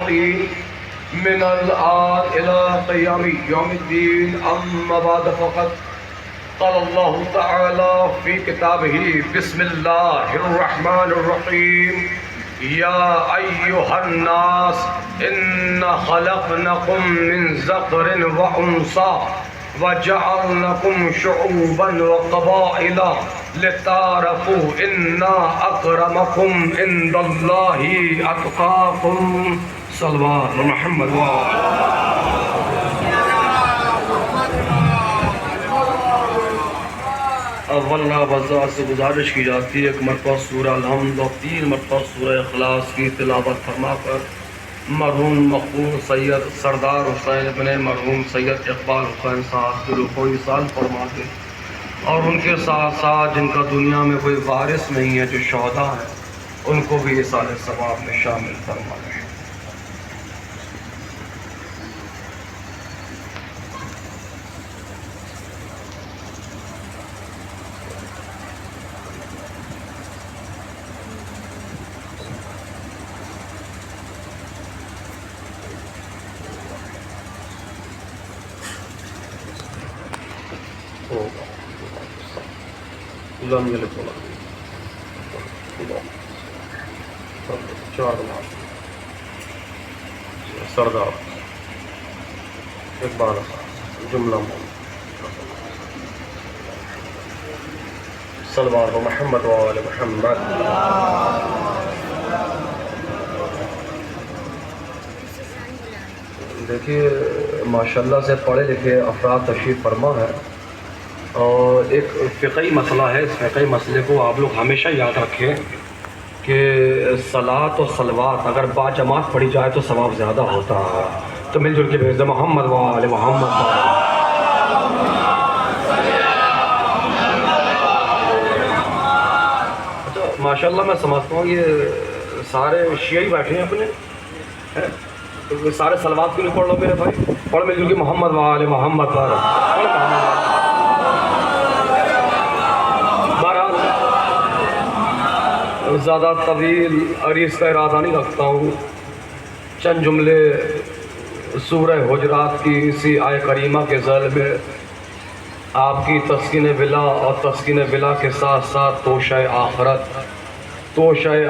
الأولين من الآن إلى قيام يوم الدين. أما بعد فقد قال الله تعالى في كتابه بسم الله الرحمن الرحيم يا أيها الناس إنا خلقناكم من ذكر وأنثى وجعلناكم شعوبا وقبائل لتعارفوا إن أكرمكم عند الله أتقاكم. صلوات محمد اولنا وضاحت سے گزارش کی جاتی ہے ایک مرتبہ سورہ الحمد اور 3 مرتبہ سورہ اخلاص کی تلاوت فرما کر مرحوم مقبول سید سردار حسین ابن مرحوم سید اقبال حسین صاحب کے روح کو ایصال فرما دے، اور ان کے ساتھ ساتھ جن کا دنیا میں کوئی وارث نہیں ہے جو شہداء ہیں ان کو بھی ایصال ثواب میں شامل فرما دے۔ سردار اقبال جملہ صلوات محمد وآل محمد۔ دیکھیے ماشاءاللہ سے پڑھے لکھے افراد تشریف فرما ہے، اور ایک فقہی مسئلہ ہے، اس فقہی مسئلے کو آپ لوگ ہمیشہ یاد رکھیں کہ صلاۃ و صلوات اگر با جماعت پڑھی جائے تو ثواب زیادہ ہوتا ہے، تو مل جل کے بھیج دیں محمد وآل محمد۔ اچھا ماشاءاللہ میں سمجھتا ہوں یہ سارے شیعی بیٹھے ہیں اپنے، سارے صلوات کیوں نہیں پڑھ لو میرے بھائی؟ پڑھ مل جل کے محمد وآل محمد پر زیادہ طویل عریض کا ارادہ نہیں رکھتا ہوں، چند جملے سورہ حجرات کی اسی آیہ کریمہ کے ذیل میں آپ کی تسکین ولا اور تسکین ولا کے ساتھ ساتھ توشہ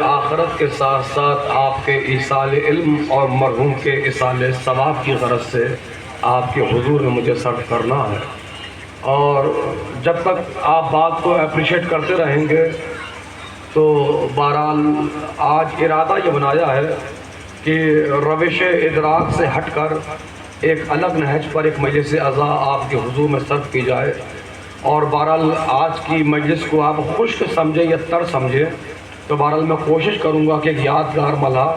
آخرت کے ساتھ ساتھ آپ کے ایصال علم اور مرحوم کے ایصال ثواب کی غرض سے آپ کے حضور میں مجھے سرد کرنا ہے، اور جب تک آپ بات کو اپریشیٹ کرتے رہیں گے تو بہرحال آج ارادہ یہ بنایا ہے کہ روش ادراک سے ہٹ کر ایک الگ نہج پر ایک مجلس عزا آپ کے حضور میں صرف کی جائے، اور بہرحال آج کی مجلس کو آپ خشک سمجھیں یا تر سمجھیں تو بہرحال میں کوشش کروں گا کہ ایک یادگار ملحہ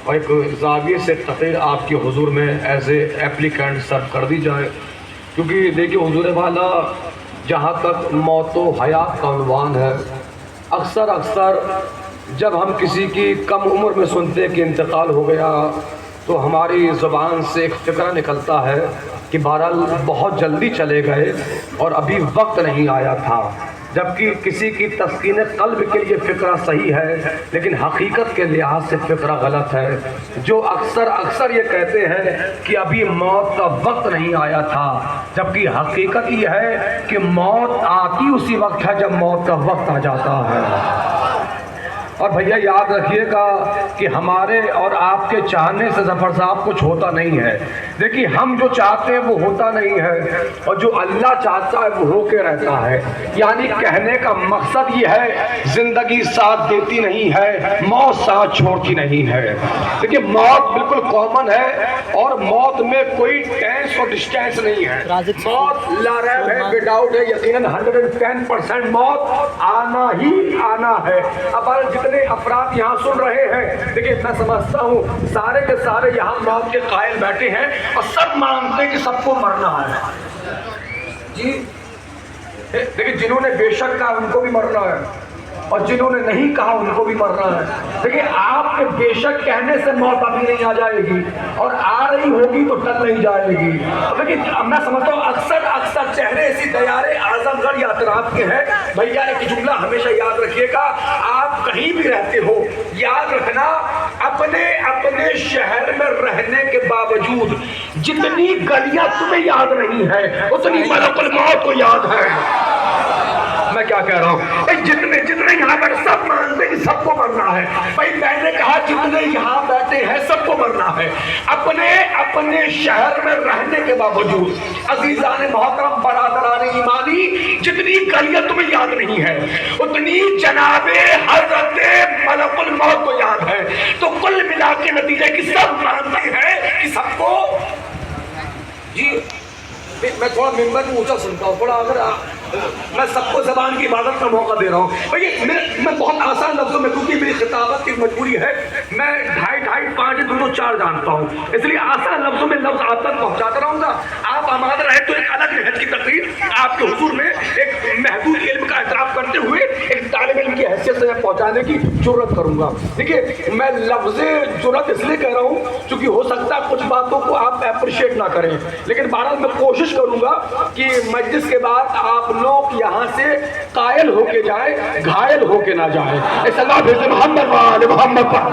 اور ایک زاویے سے تقریر آپ کے حضور میں ایز اے ایپلیکینٹ صرف کر دی جائے، کیونکہ دیکھیے حضور والا جہاں تک موت و حیات کا عنوان ہے، اکثر جب ہم کسی کی کم عمر میں سنتے کہ انتقال ہو گیا تو ہماری زبان سے ایک فکرہ نکلتا ہے کہ بہرحال بہت جلدی چلے گئے اور ابھی وقت نہیں آیا تھا، جبکہ کسی کی تسکین قلب کے لیے فکرہ صحیح ہے لیکن حقیقت کے لحاظ سے فکرہ غلط ہے، جو اکثر یہ کہتے ہیں کہ ابھی موت کا وقت نہیں آیا تھا، جبکہ حقیقت یہ ہے کہ موت آتی اسی وقت ہے جب موت کا وقت آ جاتا ہے۔ اور بھیا یاد رکھیے گا کہ ہمارے اور آپ کے چاہنے سے ظفر صاحب کچھ ہوتا نہیں ہے، دیکھیے ہم جو چاہتے ہیں وہ ہوتا نہیں ہے، اور جو اللہ چاہتا ہے وہ ہو کے رہتا ہے، یعنی کہنے کا مقصد یہ ہے زندگی ساتھ دیتی نہیں ہے، موت ساتھ چھوڑتی نہیں ہے۔ دیکھیے موت بالکل کامن ہے، اور موت میں کوئی ٹینس اور ڈسٹینس نہیں ہے، موت لا ریب ہے، وڈاؤٹ ہے، یقیناً 110% موت آنا ہی آنا ہے۔ اب جتنے افراد یہاں سن رہے ہیں، دیکھیں میں سمجھتا ہوں سارے کے سارے یہاں موت کے قائل بیٹھے ہیں اور سب مانتے ہیں کہ سب کو مرنا ہے۔ جی دیکھیں جنہوں نے بے شک کہا ان کو بھی مرنا ہے، اور جنہوں نے نہیں کہا ان کو بھی مرنا ہے۔ دیکھیں آپ کے بے شک کہنے سے موت ابھی نہیں آ جائے گی، اور آ رہی ہوگی تو ٹل نہیں جائے گی۔ لیکن میں سمجھتا ہوں اکثر چہرے اسی دیار اعظم گڑھ یا اطراف کے ہیں۔ بھیا ایک جملہ ہمیشہ یاد رکھیے گا، آپ کہیں بھی رہتے ہو یاد رکھنا اپنے اپنے شہر میں رہنے کے باوجود جتنی گلیاں تمہیں یاد نہیں ہے اتنی ملک الموت کو یاد ہے. میں کیا کہہ رہا ہوں؟ جتنے یہاں پر سب مانتے کہ سب کو مرنا ہے. بھائی میں نے کہا جتنے یہاں بیٹھے ہیں سب کو مرنا ہے. اپنے اپنے شہر میں رہنے کے باوجود عزیزان محترم برادران ایمانی جتنی گلیاں تمہیں یاد نہیں ہے اتنی جناب حضرت ملک الموت کو یاد ہے. تو کل ملا کے نتیجے کی سب مانتے ہیں کہ سب کو. جی میں تھوڑا ممبر میں اونچا سنتا ہوں تھوڑا، اگر میں سب کو زبان کی عبادت کا موقع دے رہا ہوں. میں بہت آسان لفظوں میں، کیونکہ میری خطابت کی مجبوری ہے، میں 2.5 5 2 4 جانتا ہوں، اس لیے آسان لفظوں میں لفظ آپ تک پہنچاتا رہوں گا. آپ آمادہ رہے تو ایک الگ نہج کی تقریر آپ کے حضور میں ایک محدود علم کا اعتراف کرتے ہوئے ایک طالب علم کی حیثیت سے پہنچانے کی جرت کروں گا. دیکھیے میں لفظ جرت اس لیے کہہ رہا ہوں کیونکہ ہو سکتا ہے کچھ باتوں کو آپ اپریشیٹ نہ کریں، لیکن بہرحال میں کوشش کروں گا کہ مجلس کے بعد آپ لوگ یہاں سے قائل ہو کے جائیں، گھائل ہو کے نہ جائیں. اس اللہ بھیجے محمد وآل محمد پر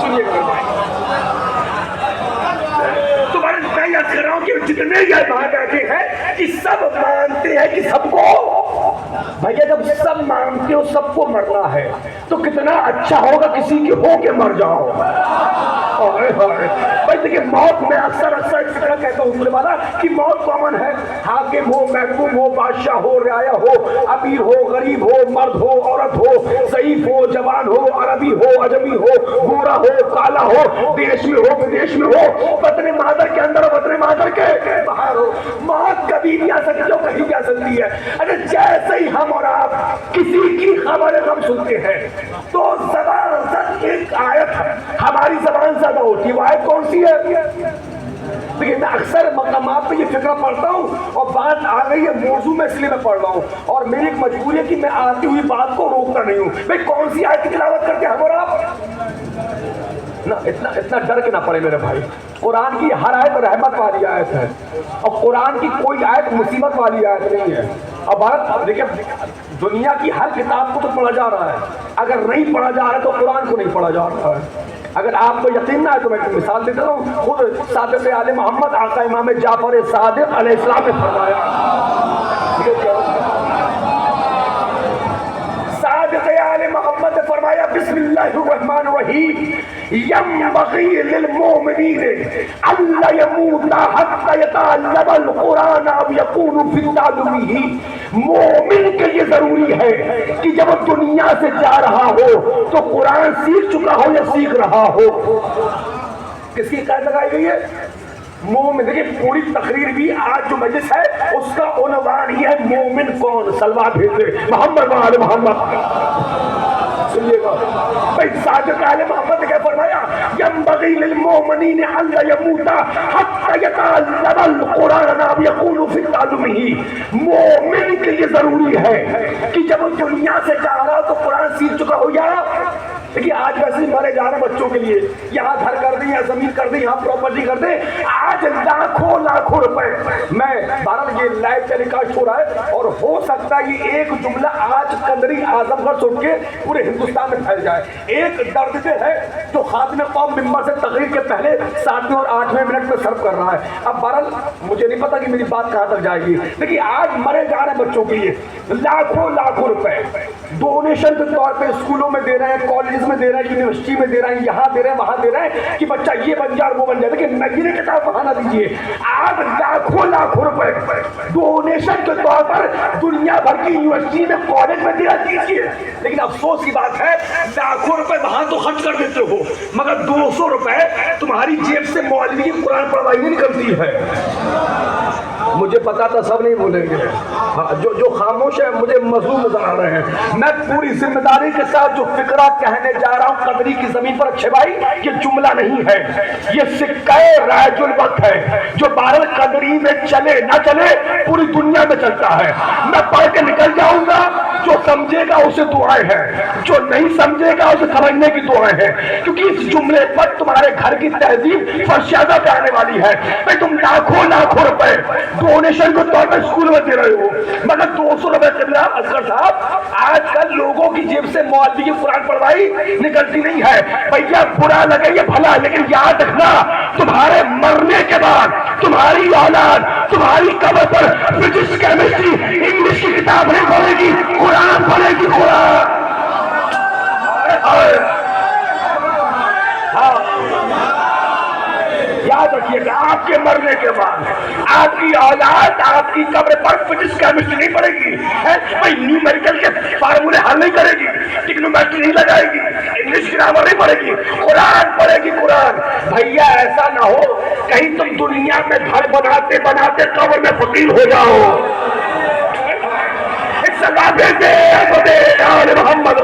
سنیے گا. تو میں یہ کہہ رہا ہوں کہ جتنے یہ بات بیٹھے ہیں کہ سب مانتے ہیں کہ سب کو، بھیا جب سب مانتے ہو سب کو مرنا ہے تو کتنا اچھا ہوگا کسی کے ہو کے مر جاؤ. بھائی دیکھیں موت میں اکثر اس طرح کہتا ہوں میرے والا کہ موت کامن ہے. حاکم ہو، محکوم ہو، بادشاہ ہو، رعایا ہو، امیر ہو، غریب ہو، مرد ہو، عورت ہو، ضعیف ہو، جوان ہو، عربی ہو، عجمی ہو، گورا ہو، کالا ہو، دیش میں ہو، ودیش میں ہو، وطن مادر کے اندر، وطن مادر کے باہر ہو، موت کبھی بھی آ سکتی ہے، کہیں بھی آ سکتی ہے. اگر جیسے ہی ہم اور آپ کسی کی خبر غم سنتے ہیں تو زبان سے ایک آیت ہماری زبان سے ادا ہوتی ہے. وہ آیت کون سی ہے؟ دیکھیے میں اکثر مقامات پہ یہ فکرہ پڑھتا ہوں اور بات آ گئی ہے موضوع میں، اس لیے میں پڑھ رہا ہوں اور میری ایک مجبوری ہے کہ میں آتی ہوئی بات کو روکتا نہیں ہوں. بھائی کون سی آیت کی تلاوت کرتے ہیں ہم اور آپ؟ نہ اتنا ڈر کے نہ پڑے میرے بھائی. قرآن کی ہر آیت رحمت والی آیت ہے اور قرآن کی کوئی آیت مصیبت والی آیت نہیں ہے. اب بات دیکھیں دنیا کی ہر کتاب کو تو پڑھا جا رہا ہے، اگر نہیں پڑھا جا رہا ہے تو قرآن کو نہیں پڑھا جا رہا ہے. اگر آپ کو یقین نہ ہے تو میں ایک مثال دیتا ہوں. خود صادق آل محمد آقا امام جعفر صادق علیہ السلام نے فرمایا، صادق آل محمد نے فرمایا بسم اللہ الرحمن الرحیم ينبغي للمؤمنين ألا يموت حتى يتعلم القرآن أو يكون في تعلمه. مومن کے یہ ضروری ہے کہ جب وہ دنیا سے جا رہا ہو تو قرآن سیکھ چکا ہو یا سیکھ رہا ہو. کس کی قید لگائی گئی ہے؟ مومن. دیکھیں پوری تقریر بھی آج جو مجلس ہے اس کا عنوان یہ ہے مومن کون. سلوات بھیجے محمد وآل محمد. سنیے گا بھائی صادق آل محمد نے کیا فرمایا؟ ينبغي للمؤمنين ألا يموت حتى يتعلم القرآن أو يكون في تعلمه. مومن کے لیے ضروری ہے کہ جب وہ دنیا سے جا رہا ہو تو قرآن سیکھ چکا ہو. یا دیکھیے آج ویسے ہی مرے جا رہے ہیں بچوں کے لیے، یہاں گھر کر دیں، یہاں زمین کر دیں، یہاں پراپرٹی کر دیں، آج لاکھوں روپے. میں بہرحال یہ لائیو ٹیلی کاسٹ ہو رہا ہے اور ہو سکتا ہے یہ ایک جملہ آج قدری اعظم گڑھ چھوڑ کے پورے ہندوستان میں پھیل جائے. ایک درد سے ہے جو خاتم قوم ممبر سے تقریر کے پہلے 7ویں اور 8ویں منٹ میں سرو کر رہا ہے. اب بہرحال مجھے نہیں پتا کہ میری بات کہاں تک جائے گی. دیکھیے آج مرے جا رہے ہیں بچوں کے لیے لاکھوں روپے ڈونیشن کے طور پہ اسکولوں میں دے رہے ہیں، کالجز میں دے رہے ہیں، یونیورسٹی میں دے رہے ہیں، یہاں دے رہے ہیں، وہاں دے رہے ہیں کہ بچہ یہ بن جائے وہ بن جائے. لیکن نگینے کے ساتھ وہاں نہ دیجیے. آج لاکھوں روپے ڈونیشن کے طور پر دنیا بھر کی یونیورسٹی میں، کالج میں دیا دیجیے. لیکن افسوس کی بات ہے لاکھوں روپے وہاں تو خرچ کر دیتے ہو مگر 200 روپے تمہاری جیب سے مولوی کی قرآن پڑھوائی نہیں نکلتی ہے. مجھے پتا تھا سب نہیں بولیں گے، جو خاموش ہے مجھے مظلوم نظر آ رہے ہیں. میں پوری ذمہ داری کے ساتھ جو فکرہ کہنے جا رہا ہوں قدری کی زمین پر اچھے بھائی یہ جملہ نہیں ہے، یہ سکہ رائج الوقت ہے جو بہرحال قدری میں چلے نہ چلے پوری دنیا میں چلتا ہے. میں پڑھ کے نکل جاؤں گا، جو سمجھے گا اسے دعائیں ہیں، جو نہیں سمجھے گا اسے سمجھنے کی دعائیں ہیں، کیونکہ اس جملے پر تمہارے گھر کی تہذیب فرشادہ پہ آنے والی ہے. بھائی تم لاکھوں روپے ڈونیشن کو طور پر اسکول میں دے رہے ہو، مگر 200 روپے قبلہ اصغر صاحب آج کل لوگوں کی جیب سے مولوی کی قرآن پڑھوائی نکلتی نہیں ہے. بھیا برا لگے یہ بھلا، لیکن یاد رکھنا تمہارے مرنے کے بعد تمہاری اولاد تمہاری قبر پر فزکس کیمسٹری انگلش کی کتاب نہیں پڑھے گی، قرآن پڑھے گی. قرآن یاد رکھیے کہ آپ کے مرنے کے بعد آپ کی اولاد آپ کی قبر پر فزکس کیمسٹری نہیں پڑے گی، بھائی نیومیریکل کے فارمولے حل نہیں کرے گی، ٹیکنومیٹری نہیں لگائے گی، انگلش گرامر نہیں پڑھے گی، قرآن پڑھے گی. قرآن بھیا ایسا نہ ہو کہیں تم دنیا میں گھر بناتے بناتے قبر میں فقیر ہو جاؤ. محمد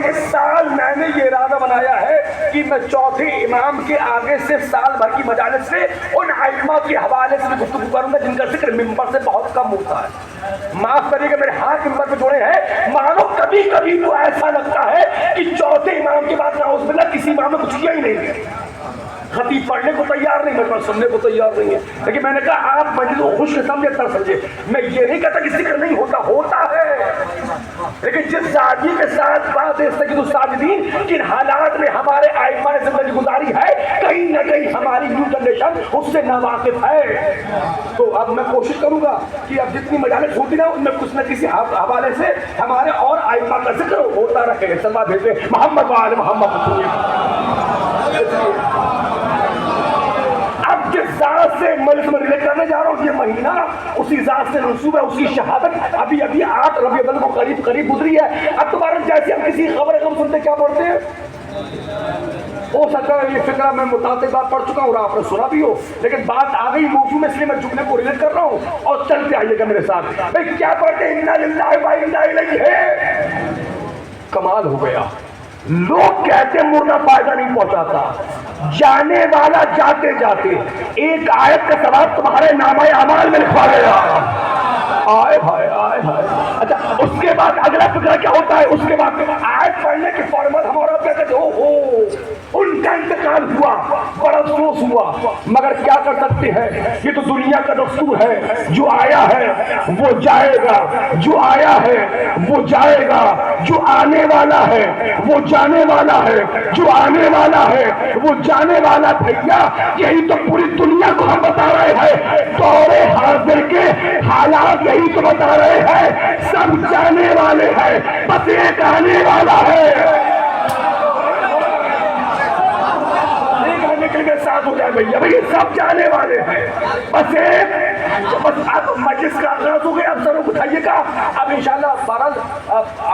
اس سال میں نے یہ ارادہ بنایا ہے کہ میں چوتھے امام کے آگے سے سال بھر کی مجالس سے ان ائمہ کے حوالے سے گفتگو کروں گا جن کا ذکر ممبر سے بہت کم ہوتا ہے. معاف کریے کہ میرے ہاتھ ممبر پہ جوڑے ہیں، مانو کبھی کبھی تو ایسا لگتا ہے کہ چوتھے امام کے بعد نعوذ باللہ کسی امام نے کچھ کیا ہی نہیں ہے. خطیب پڑھنے کو تیار نہیں، مجمع سننے کو تیار نہیں ہے، لیکن میں نے کہا آپ مجلس کو خوش سمجھے تر سمجھے. میں یہ نہیں کہتا کہ ذکر نہیں ہوتا، ہوتا ہے، لیکن جس زادی کے ساتھ بات سید الساجدین کن حالات میں ہمارے ائمہ نے زندگی گزاری ہے، کہیں نہ کہیں ہماری نیو جنریشن اس سے ناواقف ہے. تو اب میں کوشش کروں گا کہ اب جتنی مجالس ہوتی نا ان میں کچھ نہ کسی حوالے سے ہمارے اور ائمہ کا ذکر ہوتا رہے. سلوات بھیجتے محمد وآل محمد. جس ذات سے مجلس میں ریلیٹ کرنے جا رہا ہوں، یہ مہینہ اسی ذات سے منسوب ہے، اس کی شہادت ابھی 8 ربیع الاول کو قریب گزری ہے. اب تمہارے جیسے ہم کسی خبر غم سنتے کیا پڑھتے ہیں، ہو سکتا ہے یہ فکرہ میں متعدد بات پڑھ چکا ہوں اور آپ نے سنا بھی ہو، لیکن بات آ گئی موضوع میں، اس لیے میں جملے کو ریلیٹ کر رہا ہوں. اور چلتے آئیے گا میرے ساتھ. بھائی کیا پڑھتے ہیں، انا للہ و انا الیہ ہے. کمال ہو گیا. لوگ کہتے مردہ فائدہ نہیں پہنچاتا، جانے والا جاتے جاتے ایک آیت کا ثواب تمہارے نامہ اعمال میں لکھوا گیا. آئے بھائی آئے بھائی. اچھا اس کے بعد اگلا فکرہ کیا ہوتا ہے، اس کے بعد آیت پڑھنے کے فارمت ہمارا کہتے تھے او ان کا انتقال ہوا، بڑا افسوس ہوا، مگر کیا کر سکتے ہیں، یہ تو دنیا کا دستور ہے. جو آیا ہے وہ جائے گا، جو آیا ہے وہ جائے گا، جو آنے والا ہے وہ جانے والا ہے، جو آنے والا ہے وہ جانے والا. بھیا یہی تو پوری دنیا کو ہم بتا رہے ہیں، دور حاضر کے حالات یہی تو بتا رہے ہیں. سب جانے والے ہیں، بس ایک آنے والا ہے. ساتھ ہو جائے بھیا، بھئی سب جانے والے ہیں، بس ایک. بس اب مجلس کا آغاز ہو گیا، اب سروں اٹھائیے گا. اب انشاءاللہ بہرحال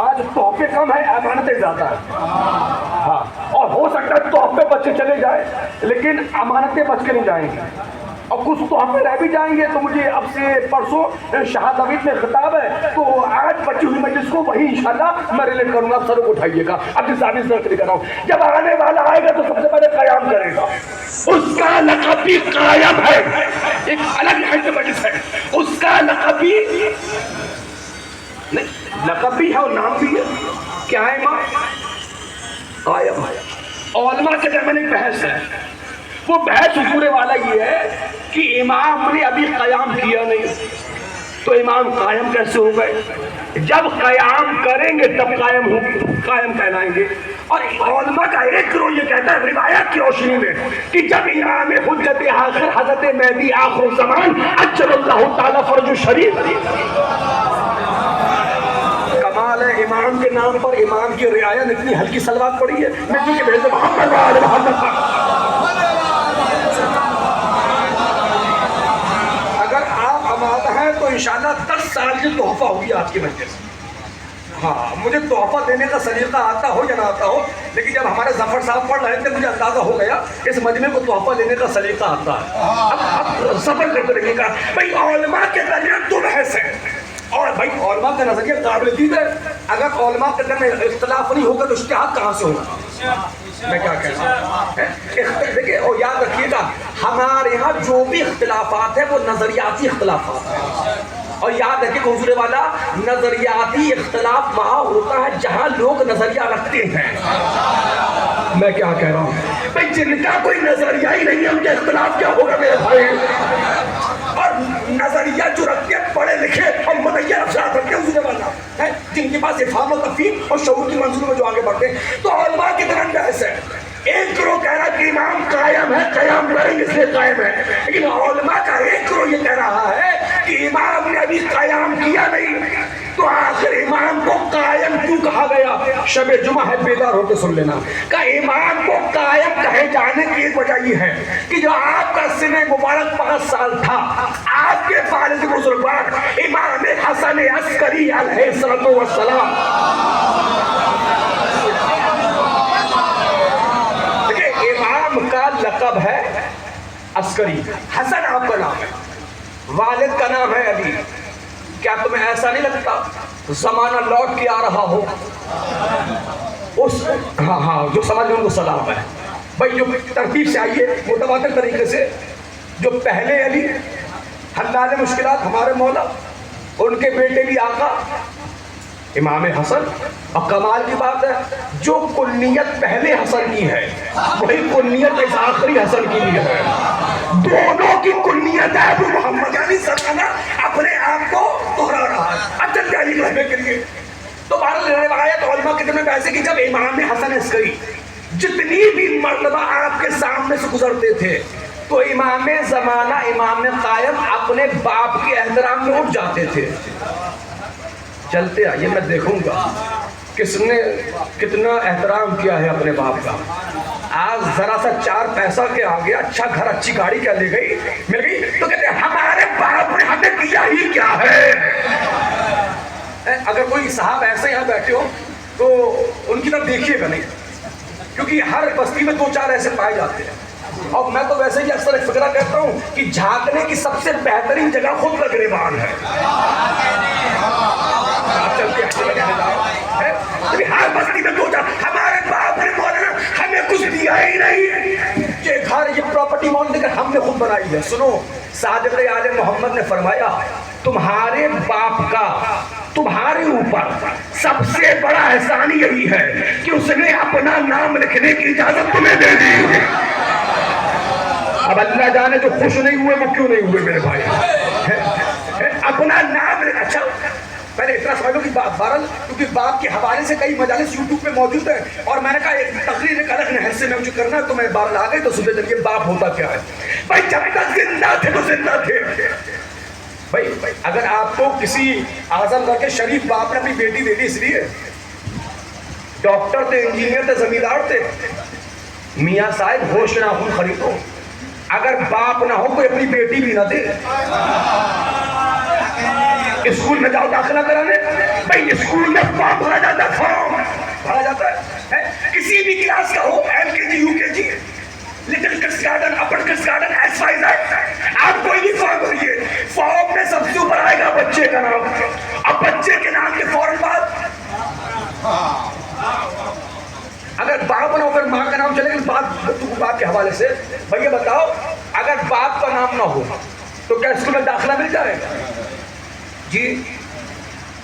آج تحفے کم ہیں، امانتیں زیادہ ہیں. ہاں، اور ہو سکتا ہے تحفے بچے چلے جائیں لیکن امانتیں بچ کے نہیں جائیں گے، اور کچھ تحفے رہ بھی جائیں گے. تو مجھے اب سے پرسوں شہادت میں خطاب ہے، تو آج بچی ہوئی مجلس کو وہی انشاءاللہ میں ریلیٹ کروں گا. آپ سروں کو اٹھائیے گا. اب جس آدمی سے کر رہا ہوں، جب آنے والا آئے گا تو سب سے پہلے قیام کرے گا. اس کا لقب بھی قائم ہے، ایک الگ ہینڈ مجلس ہے. اس کا لقب بھی نہیں، لقب بھی ہے اور نام بھی ہے. کیا ہے امام؟ قائم ہے. علماء کے درمیان ایک بحث ہے، وہ بحث حضور والا یہ ہے کہ امام نے ابھی قیام کیا نہیں تو امام قائم کیسے ہو گئے؟ جب قیام کریں گے تب قائم کہلائیں گے. اور علماء کا ایک گروہ یہ کہتا ہے روایات کی روشنی میں کہ جب امام حجت آخر حضرت مہدی آخر الزمان اجل اللہ تعالی فرج الشریف. کمال ہے امام کے نام پر امام کی رعایا نے اتنی ہلکی صلوات پڑھی ہے. میں کیونکہ بھیج محمد وآل محمد. اگر آپ آمادہ ہیں تو انشاءاللہ 10 سال کی تحفہ ہوگی آپ کی مجلس. ہاں مجھے تحفہ دینے کا سلیقہ آتا ہو یا نہ آتا ہو، لیکن جب ہمارے ظفر صاحب پڑھ رہے تھے مجھے اندازہ ہو گیا اس مجمع کو تحفہ دینے کا سلیقہ آتا ہے. اب سفر کرتے رہیے گا. بھائی علماء کے درمیان 2 بحث ہیں، اور بھائی علماء کا نظریہ قابل دید ہے. اگر علماء کے درمیان اختلاف نہیں ہوگا تو اجتہاد کہاں سے ہوگا؟ میں کیا کہہ رہا ہوں؟ دیکھیں اور یاد رکھیے گا، ہمارے یہاں جو بھی اختلافات ہیں وہ نظریاتی اختلافات ہیں، اور یاد رکھیے حضور والا، نظریاتی اختلاف وہاں ہوتا ہے جہاں لوگ نظریہ رکھتے ہیں۔ میں کیا کہہ رہا ہوں بھائی، جن کا کوئی نظریہ ہی نہیں ہے ان کے اختلاف کیا ہوگا میرے بھائی؟ اور نظریہ جو رکھتے ہیں پڑھے لکھے اور مدعی افراد رکھتے ہیں حضور والا ہے، جن کے پاس افہام و تفہیم اور شعور کی منظور میں جو آگے بڑھتے ہیں، تو علماء کی طرح بحث ہے۔ ایک گروہ کہہ رہا کہ امام قائم ہے، قیام کریں اس لیے قائم ہے، لیکن علماء کا ایک گروہ یہ کہہ رہا ہے کہ امام نے ابھی قیام کیا نہیں، تو آخر امام کو قائم کیوں کہا گیا؟ شب جمعہ ہے، بیدار ہو کے سن لینا کہ امام کو قائم کہے جانے کی ایک وجہ یہ ہے کہ جو آپ کا سن مبارک 5 سال تھا، آپ کے والد بزرگوار امام حسن عسکری علیہ السلام، امام کا لقب ہے عسکری، حسن آپ کا نام ہے، والد کا نام ہے علی۔ کیا تمہیں ایسا نہیں لگتا زمانہ لوٹ کے آ رہا ہو؟ اس ہاں جو سمجھ ان کو سلام ہے بھائی، جو ترتیب سے آئیے متواتر طریقے سے، جو پہلے علی حلال مشکلات ہمارے مولا، ان کے بیٹے بھی آقا امام حسن، اور کمال کی بات ہے جو کنیت پہلے حسن کی ہے وہی کنیت اس آخری حسن کی بھی ہے، دونوں کی کنیت ہے ابو محمد، یعنی زمانہ اپنے آپ کو دہرا رہا ہے اچھا علی رہنے کے لیے۔ تو بہرحال روایت علماء کے میں پیسے کہ جب امام حسن عسکری جتنی بھی مرتبہ آپ کے سامنے سے گزرتے تھے تو امام زمانہ، امام قائم اپنے باپ کے احترام میں اٹھ جاتے تھے۔ چلتے آئیے میں دیکھوں گا کس نے کتنا احترام کیا ہے اپنے باپ کا۔ آج ذرا سا 4 پیسہ کے آگے اچھا گھر اچھی گاڑی کیا لے گئی مل گئی تو کہتے ہیں ہمارے باپ نے ہمیں کیا ہی کیا ہے۔ اگر کوئی صاحب ایسے یہاں بیٹھے ہو تو ان کی طرف دیکھیے گا نہیں، کیونکہ ہر بستی میں 2-4 ایسے پائے جاتے ہیں، اور میں تو ویسے ہی اکثر ایک فکرہ کہتا ہوں کہ جھانکنے کی سب سے بہترین جگہ خود کا گریبان ہے۔ ہر بستی میں 2-4 ہمارے باپ نے مولانا ہمیں کچھ دیا ہی نہیں، یہ گھر یہ پراپرٹی مول دے کر ہم نے خود بنائی ہے۔ سنو، صادق آل محمد نے فرمایا تمہارے باپ کا تمہارے اوپر سب سے بڑا احسان یہی ہے کہ اس نے اپنا نام لکھنے کی اجازت تمہیں دے دی۔ اب اللہ جانے جو خوش نہیں ہوئے وہ کیوں نہیں ہوئے میرے بھائی، اپنا نام لکھ۔ اچھا پہلے اتنا سمجھ لو کہ بہرحال کیونکہ باپ کے حوالے سے کئی مجالس یوٹیوب پہ موجود ہیں، اور میں نے کہا ایک تقریر ایک الگ نہر سے میں مجھے کرنا ہے، تو میں بہرحال آ گئی تو صبح چلیے باپ ہوتا کیا ہے بھائی، جب تک زندہ تھے تو زندہ تھے۔ بھائی اگر آپ کو کسی اعظم گھر کے شریف باپ نے اپنی بیٹی دے دی، اس لیے ڈاکٹر تھے، انجینئر تھے، زمیندار تھے، میاں صاحب ہوش ناخن خریدو، اگر باپ نہ ہو کوئی اپنی بیٹی بھی نہ دے۔ اسکول میں جاؤ داخلہ کرانے، بھائی اسکول میں فارم بھرا جاتا ہے، فارم بھرا جاتا ہے، کسی بھی کلاس کا ہو، LKG UKG little kids garden, upper kids garden, ایس5 آپ کوئی بھی فارم بھریے، فارم میں سب سے اوپر آئے گا بچے کا نام، اب بچے کے نام کے فوراً بعد اگر باپ نہ ہو پھر ماں کا نام چلے گا، باپ کے حوالے سے بھائی یہ بتاؤ اگر باپ کا نام نہ ہو تو کیا اسکول میں داخلہ مل جائے گا؟ جی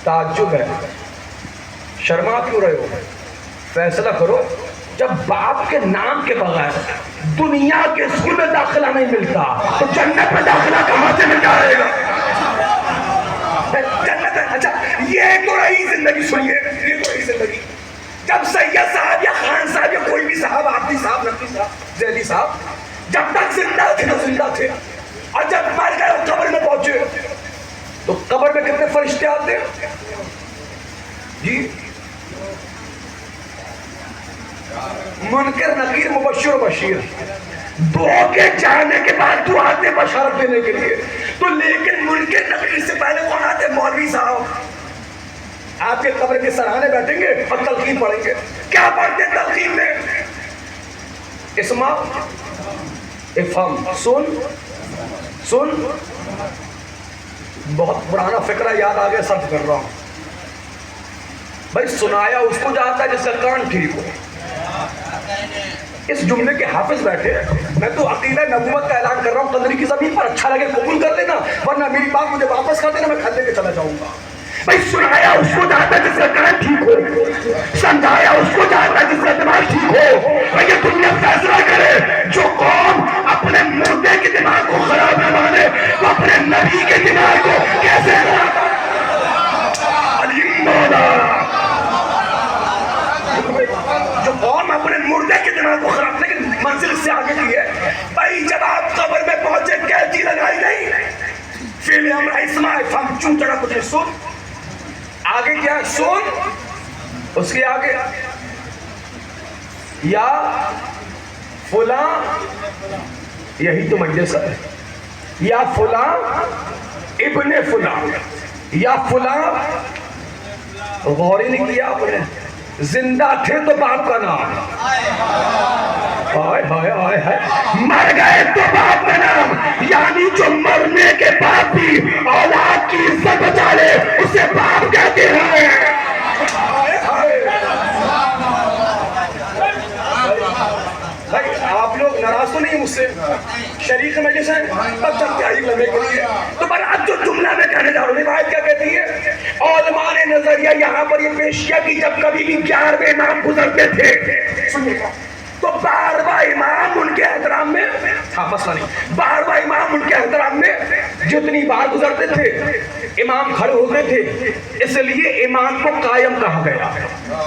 تعجب ہے، شرما کیوں رہے ہو؟ فیصلہ کرو، جب باپ کے نام کے بغیر دنیا کے اسکول میں داخلہ نہیں ملتا تو جنت میں داخلہ کہاں سے مل جائے گا؟ جنت ہے۔ اچھا یہ تو رہی زندگی، سنیے یہ تو رہی زندگی، جب سید صاحب یا خان صاحب یا کوئی بھی صاحب، آفتی صاحب، نقوی صاحب، زیدی صاحب جب تک زندہ تھے تو زندہ تھے، اور جب مر گئے قبر میں پہنچے تو قبر میں کتنے فرشتے آتے ہیں جی؟ منکر نکیر مبشر و بشیر، دو کے جانے کے بعد تو آتے بشارت دینے کے لیے، تو لیکن منکر نکیر سے پہلے کون آتے؟ مولوی صاحب آپ کے قبر کے سرانے بیٹھیں گے اور تلقین پڑھیں گے۔ کیا پڑھتے تلقین میں؟ اسما افہم، سن بہت پرانا فکرہ یاد آگے صرف کر رہا ہوں بھائی، سنایا اس کو جاتا ہے جس کا کان ٹھیک ہو، اس جملے کے حافظ بیٹھے، میں تو عقیدہ نبوت کا اعلان کر رہا ہوں، قدر کی زمین پر اچھا لگے قبول کر لینا، ورنہ میری بات مجھے واپس کر دینا، میں کھلے کے چلا جاؤں گا۔ بھائی سنایا اس کو جاتا جس کا کان ٹھیک ہو، سمجھایا اس کو جاتا جس کا دماغ ٹھیک ہو۔ بھائی یہ دنیا فیصلہ کرے، جو قوم اپنے مردے کے دماغ کو خراب نہ مانے وہ اپنے نبی کے دماغ کو کیسے خراب علی مولا، جو قوم اپنے مردے کے دماغ کو خراب، لیکن منزل سے آگے کی ہے۔ بھائی جب آپ قبر میں پہنچے قیدی لگائی نہیں، فیل امر اسمع فم چون چڑا کچھ سن، آگے کیا ہے سن، اس کے آگے یا فلاں، یہی تو مجلس ہے، یا فلاں ابن فلاں، یا فلاں، غور ہی نہیں کیا آپ نے، زندہ تھے تو باپ کا نام، ہائے ہائے ہائے ہائے، مر گئے تو باپ کا نام، یعنی جو مرنے کے بعد بھی اولاد کی عزت بچا لے اسے باپ کہتے ہیں۔ بھائی آپ لوگ ناراض تو نہیں مجھ سے، شریک مجلس ہے تب چلتے آئی لمبے کے لیے، تو برات جو جملہ میں کہنے جا رہا ہوں روایت کیا کہتی ہے، علماء نے نظریہ یہاں پر یہ پیش کیا کہ جب کبھی بھی 11ویں امام گزرتے تھے، سنیے گا، تو 12واں امام ان کے احترام میں، ہاں مسئلہ نہیں، 12واں امام ان کے احترام میں جتنی بار گزرتے تھے امام کھڑے ہوتے تھے، اس لیے امام کو قائم کہا گیا،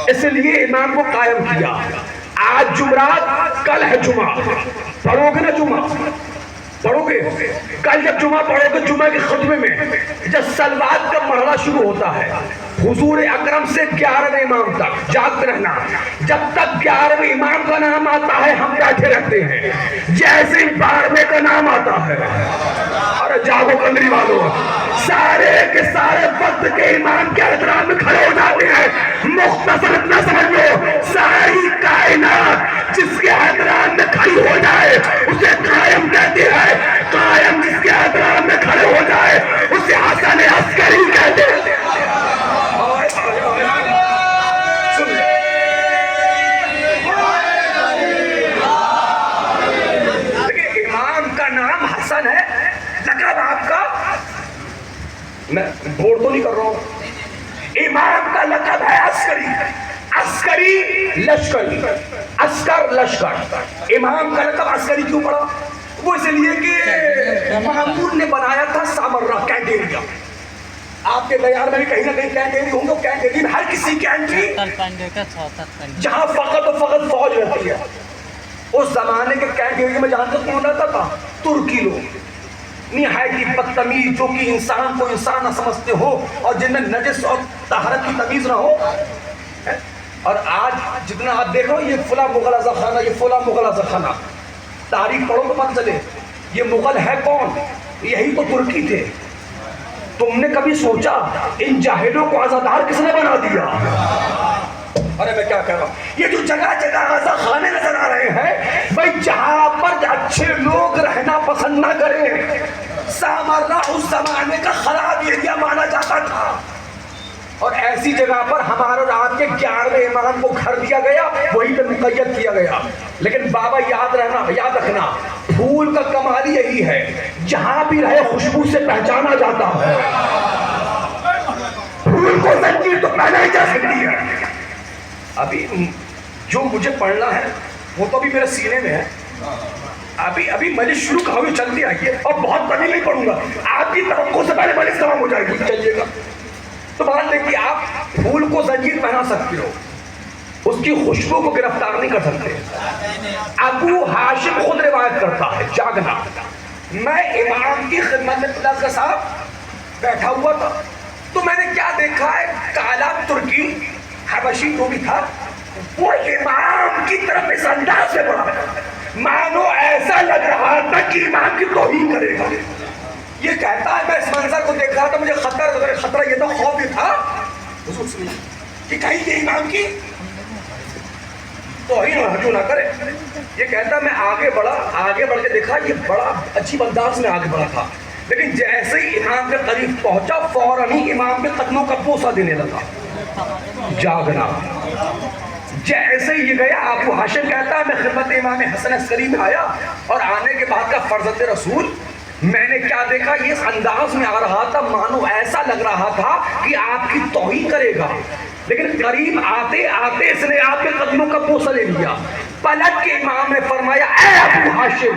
اس لیے امام کو قائم کیا۔ آج جمعرات، کل ہے جمعہ، پڑھو گے نا جمعہ، پڑھو گے، کل جب جمعہ پڑھو گے جمعہ کے خطبے میں جب سلوات کا مرحلہ شروع ہوتا ہے حضور اکرم سے 11ویں امام تک جاگتے رہنا، جب تک 11ویں امام کا نام آتا ہے ہم بیٹھے رہتے ہیں، جیسے 12ویں کا نام آتا ہے، ارے جاگو کندری والوں، سارے کے سارے وقت کے امام کے احترام میں کھڑے ہو جاتے ہیں۔ مختصر اتنا سمجھ لو، ساری کائنات جس کے احترام میں کھڑی ہو جائے اسے قائم کہتے ہیں، قائم جس کے احترام میں کھڑے ہو جائے اسے حسن عسکری کہتے ہیں۔ دیکھیں امام کا نام حسن ہے، لقب آپ کا، میں بور تو نہیں کر رہا ہوں، امام کا لقب ہے عسکری، عسکری لشکری، عسکر لشکر، امام کا لقب عسکری کیوں پڑا؟ وہ اس لیے کہ محمود نے بنایا تھا سامرہ کینٹیریا، آپ کے دیار میں بھی کہیں نہ کہیں کینٹیری ہوں گے، کینٹیری میں ہر کسی کی انٹری جہاں فقط و فقط فوج رہتی ہے۔ اس زمانے کے کینٹیری میں جانتے کون رہتا تھا؟ ترکی لوگ، نہایت ہی بدتمیز، جو کہ انسان کو انسان نہ سمجھتے ہو اور جن میں نجس اور طہارت کی تمیز نہ ہو۔ اور آج جتنا آپ دیکھ رہے ہو یہ فلاں مغل اعظم خانہ، یہ فلاں مغل اعظم خانہ، تاریخ پڑھو تو پتہ چلے یہ مغل ہے کون، یہی تو ترکی تھے۔ تم نے کبھی سوچا ان جاہلوں کو عزادار کس نے بنا دیا؟ ارے میں کیا کہہ رہا ہوں، یہ جو جگہ جگہ عزا خانے نظر آ رہے ہیں، بھائی جہاں پر اچھے لوگ رہنا پسند نہ کریں، سامرہ اس زمانے کا خراب ایریا مانا جاتا تھا، اور ایسی جگہ پر ہمارے اور آپ کے 11ویں امام کو گھر دیا گیا، وہی پہ مقید کیا گیا۔ لیکن بابا یاد رکھنا پھول کا کمال یہی ہے، جہاں بھی رہے خوشبو سے پہچانا جاتا ہے۔ پھول کو زنجیر تو پہنا ہی جا سکتی ہے۔ ابھی جو مجھے پڑھنا ہے وہ تو ابھی میرے سینے میں ہے، ابھی مجلس شروع کہا ہوئی چلتی آئیے، اور بہت طویل نہیں پڑھوں گا، آپ کی توقع سے پہلے مجلس تمام ہو جائے گی، چلیے گا۔ تو بات ہے کہ آپ پھول کو زنجیر پہنا سکتے ہو، اس کی خوشبو کو گرفتار نہیں کر سکتے۔ ابو ہاشم خود روایت کرتا ہے، جاگنا، میں امام کی خدمت میں خدا کا صاحب بیٹھا ہوا تھا، تو میں نے کیا دیکھا ہے، کالا ترکی حبشی جو بھی تھا وہ امام کی طرف اس انداز سے بڑھا، مانو ایسا لگ رہا تھا کہ امام کی توہین کرے گا۔ یہ کہتا ہے میں اس منظر کو دیکھ رہا تھا، مجھے خطرہ یہ تو خوف ہی تھا حضور سنیے کہ کہیں یہ امام کی توہین اور ہجو نہ کرے۔ یہ کہتا ہے میں آگے بڑھ کے دیکھا، یہ بڑا عجیب انداز میں آگے بڑھا تھا، لیکن جیسے ہی امام کے قریب پہنچا فوراً ہی امام کے قدموں کا بوسہ دینے لگا۔ جیسے ہی یہ گیا ابو ہاشم کہتا ہے میں خدمت امام حسن عسکری میں آیا اور آنے کے بعد کا فرزند رسول میں نے کیا دیکھا یہ انداز میں آ رہا تھا مانو ایسا لگ رہا تھا کہ آپ کی توہین کرے گا، لیکن قریب آتے آتے اس نے آپ کے قدموں کا بوسہ لے لیا۔ پلٹ کے امام نے فرمایا اے ابو ہاشم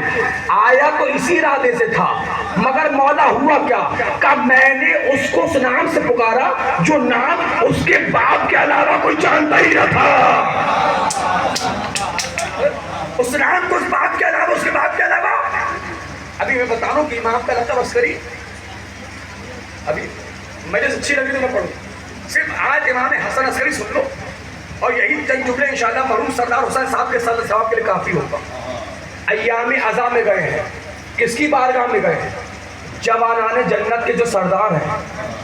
آیا تو اسی ارادے سے تھا مگر مولا ہوا کیا؟ کہ میں نے اس کو اس نام سے پکارا جو نام اس کے باپ کے علاوہ کوئی جانتا ہی نہ تھا، اس نام کو اس باپ کے علاوہ اس کے باپ کے علاوہ۔ ابھی میں بتا رہا ہوں کہ امام کا لقب عسکری، ابھی مجھے اچھی لگی تو میں پڑھوں، صرف آج امام حسن عسکری سن لو اور یہی چند جملے انشاءاللہ مرحوم سردار حسین صاحب کے ثواب کے لیے کافی ہوگا۔ ایام عزا میں گئے ہیں، کس کی بارگاہ میں گئے ہیں؟ جوانان جنت کے جو سردار ہیں،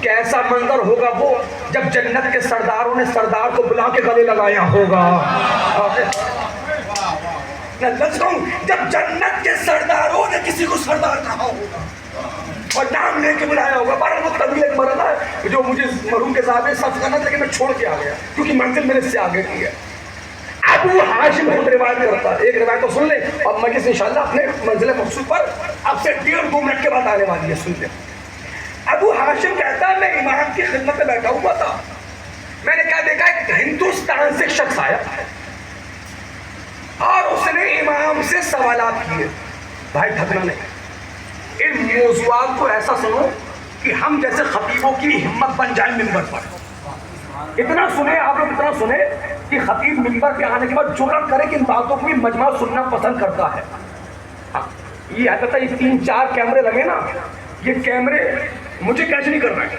کیسا منظر ہوگا وہ جب جنت کے سرداروں نے سردار کو بلا کے گلے لگایا ہوگا، جب جنت کے سرداروں نے کسی کو سردار کہا ہوگا اور نام لے کے بلایا ہوگا۔ بارہ وہ طویل ایک مرحلہ ہے جو مجھے مرحوم کے صاحب نے سب کرنا تھا لیکن میں چھوڑ کے آ گیا کیونکہ منزل میرے سے آگے کی ہے۔ ابو ہاشم خود روایت کرتا ہے، ایک روایت تو سن لیں اور مجلس انشاءاللہ اپنے منزل مقصود پر اب سے 1.5-2 منٹ کے بعد آنے والی ہے، سن لیں۔ ابو ہاشم کہتا ہے میں امام کی خدمت میں بیٹھا ہوا تھا، میں نے کیا دیکھا ایک ہندوستان سے ایک شخص آیا اور اس نے امام سے سوالات کیے۔ بھائی تھکنا نہیں، ان موضوعات کو ایسا سنو کہ ہم جیسے خطیبوں کی ہمت بن جائے منبر پر۔ اتنا سنے آپ لوگ، اتنا سنے کہ خطیب منبر پہ آنے کے بعد جرأت کرے کہ ان باتوں کو بھی مجمع سننا پسند کرتا ہے۔ یہ حالت ہے، یہ 3-4 کیمرے لگے نا، یہ کیمرے مجھے کیچ نہیں کر رہے ہیں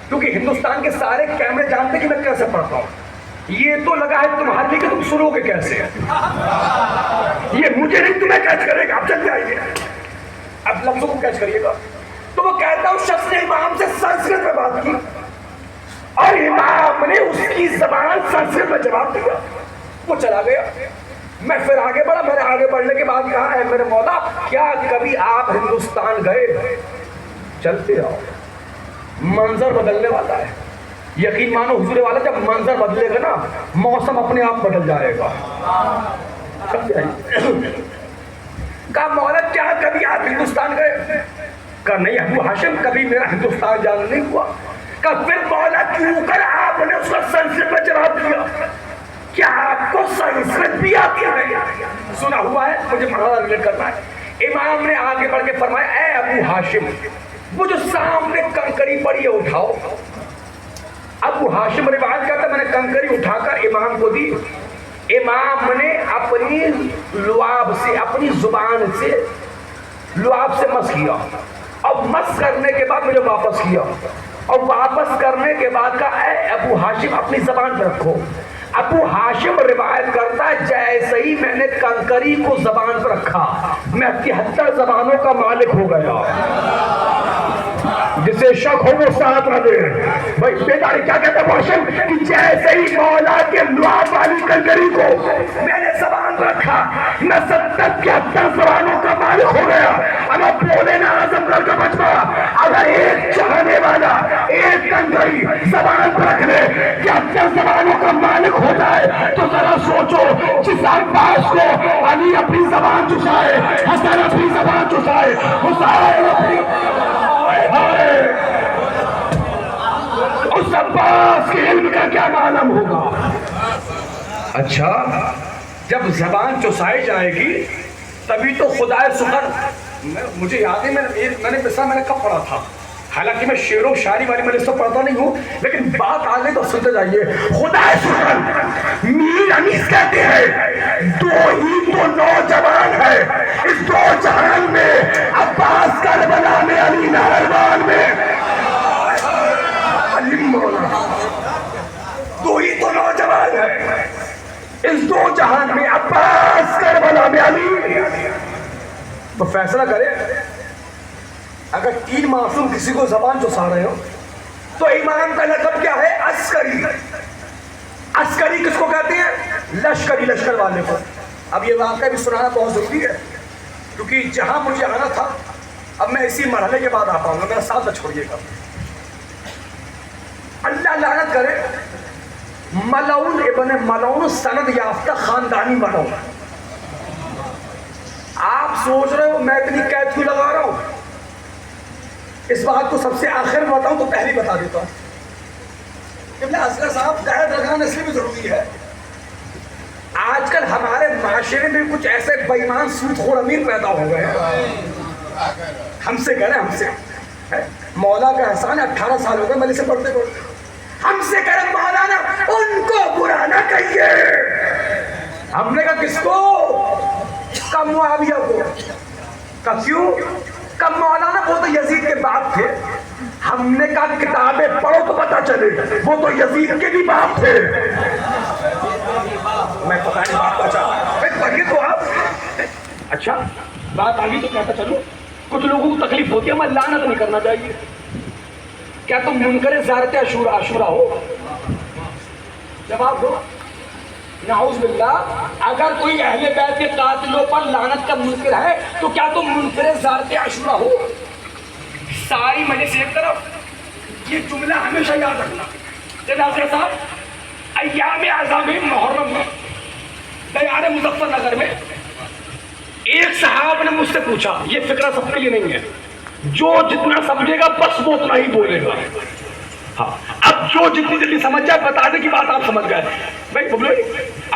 کیونکہ ہندوستان کے سارے کیمرے جانتے کہ میں کیسے پڑھتا ہوں۔ یہ تو لگا ہے تمہارے لیے کہ تم سنو گے کیسے، یہ مجھے نہیں تمہیں کیچ کرے گا، آپ چل جائیے اب لفظوں کو کیچ کریے گا۔ تو وہ کہتا ہے اس شخص نے امام سے سنسکرت میں بات کی اور امام نے اس کی زبان سنسکرت میں جواب دیا، وہ چلا گیا۔ میں پھر آگے بڑھا، میں نے آگے بڑھنے کے بعد کہا اے میرے مولا کیا کبھی آپ ہندوستان گئے؟ چلتے آؤ، منظر بدلنے والا ہے، یقین مانو حضور والا جب منظر بدلے گا نا موسم اپنے آپ بدل جائے گا۔ کہا مولا کیا کبھی آپ ہندوستان گئے؟ کہا نہیں ابو ہاشم کبھی میرا ہندوستان جانا نہیں ہوا۔ کہا پھر مولا کیوں کر آپ نے اس کو سنسکرت میں جواب دیا؟ کیا آپ کو سنسکرت بھی آتی ہے؟ سنا ہوا ہے، مجھے مرحلہ ریلیٹ کرنا ہے۔ امام نے آگے بڑھ کے فرمایا اے ابو ہاشم وہ جو سامنے کنکری پڑی ہے اٹھاؤ۔ ابو ہاشم روایت کرتا میں نے کنکری اٹھا کر امام کو دی، امام نے اپنی لعاب سے، اپنی زبان سے لعاب سے مس کیا اور مس کرنے کے بعد مجھے واپس کیا اور واپس کرنے کے بعد کہا اے ابو ہاشم اپنی زبان پہ رکھو۔ ابو ہاشم روایت کرتا ہے جیسے ہی میں نے کنکری کو زبان پر رکھا میں 73 زبانوں کا مالک ہو گیا۔ جسے شک ہو وہ ساتھ نہ دے۔ بھائی بیداری کیا کہتا ہے ہاشم کہ جیسے ہی مولا کے لعاب والی کنکری کو میں نے زبان پر رکھا میں 70 زبانوں کا مالک ہو گیا۔ اگر بولے نا اعظم گڑھ کا مجمع اگر ایک چاہنے والا ایک کنکری زبان پر رکھ لے 70 زبانوں کا مالک ہو جائے تو ذرا سوچو جس عباس کو علی اپنی زبان چسائے، حسن اپنی زبان چسائے، حسین اپنی اس عباس کے علم کا کیا معلوم ہوگا؟ اچھا جب زبان چسائی جائے گی تبھی تو خدا سخن، مجھے یاد ہے میں نے کب پڑھا تھا، حالانکہ میں شعر و شاعری والی مجلس تو پڑھتا نہیں ہوں لیکن بات آ گئی تو سنتے جائیے۔ خدا سخن میر انیس کہتے ہیں دو ہی تو نوجوان ہے اس دو جہان میں، عباس کربلا میں، علی نہروان میں، دو ہی تو نوجوان ہے اس دو جہان میں، عباس کربلا میں، علی۔ تو فیصلہ کرے اگر 3 معصوم کسی کو زبان چسا رہے ہو تو امام کا لقب کیا ہے؟ عسکری۔ عسکری کس کو کہتے ہیں؟ لشکری، لشکر والے کو۔ اب یہ واقعہ بھی سنانا بہت ضروری ہے کیونکہ جہاں مجھے آنا تھا اب میں اسی مرحلے کے بعد آ پاؤں گا، میرا ساتھ نہ چھوڑیے گا۔ اللہ لعنت کرے ملعون ابن ملعون سند یافتہ خاندانی ملعون. آپ سوچ رہے ہو میں اتنی قید کیوں لگا رہا ہوں؟ اس بات کو سب سے آخر میں بتاؤں تو پہلے بتا دیتا ہوں. اصغر صاحب قید لگانا اس لیے بھی ضروری ہے. آج کل ہمارے معاشرے میں کچھ ایسے بے ایمان سود خور امیر پیدا ہو گئے ہیں. ہم سے کہہ رہے ہیں، ہم سے مولا کا احسان 18 سال ہو گئے ملی سے پڑھتے پڑھتے. ہم سے کہہ رہے مولانا ان کو برا نہ کہیے. ہم نے کہا کس کو؟ کا معاویہ کو. کا کیوں؟ کا مولانا وہ تو یزید کے باپ تھے. ہم نے کہا کتابیں پڑھو تو پتہ چلے وہ تو یزید کے بھی باپ تھے. میں پتہ نہیں بات کا چاہتا پڑھیے تو آپ. اچھا بات آگی تو کہتا چلو. کچھ لوگوں کو تکلیف ہوتی ہے، ہمیں لعنت نہیں کرنا چاہیے. کیا تم منکر زیارت عاشورہ ہو؟ جواب دو. نعوذ باللہ. اگر کوئی اہل بیت کے قاتلوں پر لعنت کا منکر ہے تو کیا تم منکر زیارت عاشورہ ہو؟ ساری مجلس ایک طرف، یہ جملہ ہمیشہ یاد رکھنا. جنازے صاحب ایام اعظام محرم میں دیار مظفر نگر میں ایک صحابہ نے مجھ سے پوچھا، یہ فکرہ سب کے لیے نہیں ہے، جو جتنا سمجھے گا بس وہ اتنا ہی بولے گا. ہاں اب جو جتنی جلدی سمجھ جائے بتانے کی بات آپ سمجھ گئے. بھائی بولو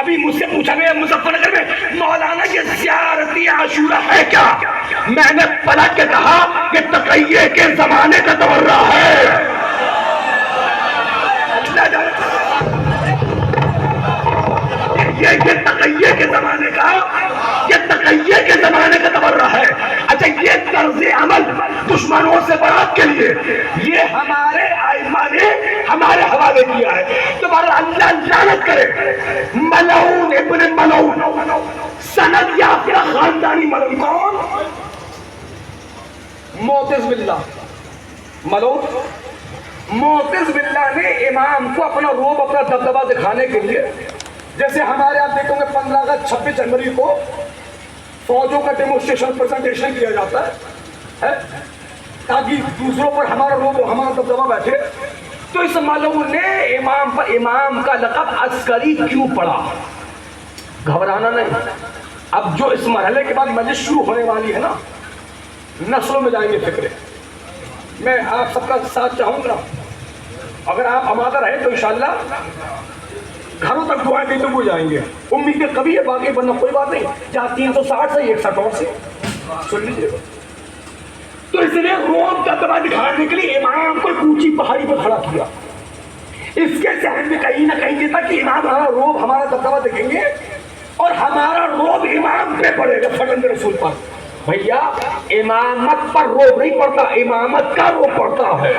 ابھی مجھ سے پوچھا گیا مظفر نگر میں مولانا یہ زیارت عاشورہ ہے کیا؟ میں نے پلٹ کے کہا کہ تقیہ کے زمانے کا تورہ ہے. یہ تقیہ کے زمانے کا، یہ تقیہ کے زمانے کا تورہ ہے. اچھا یہ طرز عمل دشمنوں سے برات کے لیے یہ ہمارے ائمہ نے ہمارے حوالے کیا ہے. تمہارا اللہ لعنت کرے. ملعون ابن ملعون سند یافتہ خاندانی ملعون کون؟ معتز باللہ. ملعون معتز باللہ نے امام کو اپنا روب اپنا دبدبہ دکھانے کے لیے، جیسے ہمارے آپ دیکھو گے 15 اگست 26 جنوری کو فوجوں کا ڈیمونسٹریشن پریزنٹیشن کیا جاتا ہے تاکہ دوسروں پر ہمارا روب ہمارا دبدبہ بیٹھے. تو اس ملعون نے امام پر امام کا لقب عسکری کیوں پڑا؟ گھبرانا نہیں. اب جو اس مرحلے کے بعد مجلس شروع ہونے والی ہے نا، نسلوں میں جائیں گے فکرے. میں آپ سب کا ساتھ چاہوں گا. اگر آپ آمادہ رہے تو انشاءاللہ گھروں تک دعائیں دیتے ہوئے جائیں گے. امیدیں کبھی ہے باقی ورنہ کوئی بات نہیں. جہاں 360 سے 61 اور سے سن لیجیے. تو اس لیے روب کا دبا دکھانے کے لیے امام کو اونچی پہاڑی پر کھڑا کیا. اس کے ذہن میں کہیں نہ کہیں یہ تھا کہ امام ہمارا روب ہمارا دبدبہ دیکھیں گے اور ہمارا روب امام پہ پڑے گا، فرزند رسول پر. بھیا امامت پر روب نہیں پڑتا، امامت کا روب پڑتا ہے.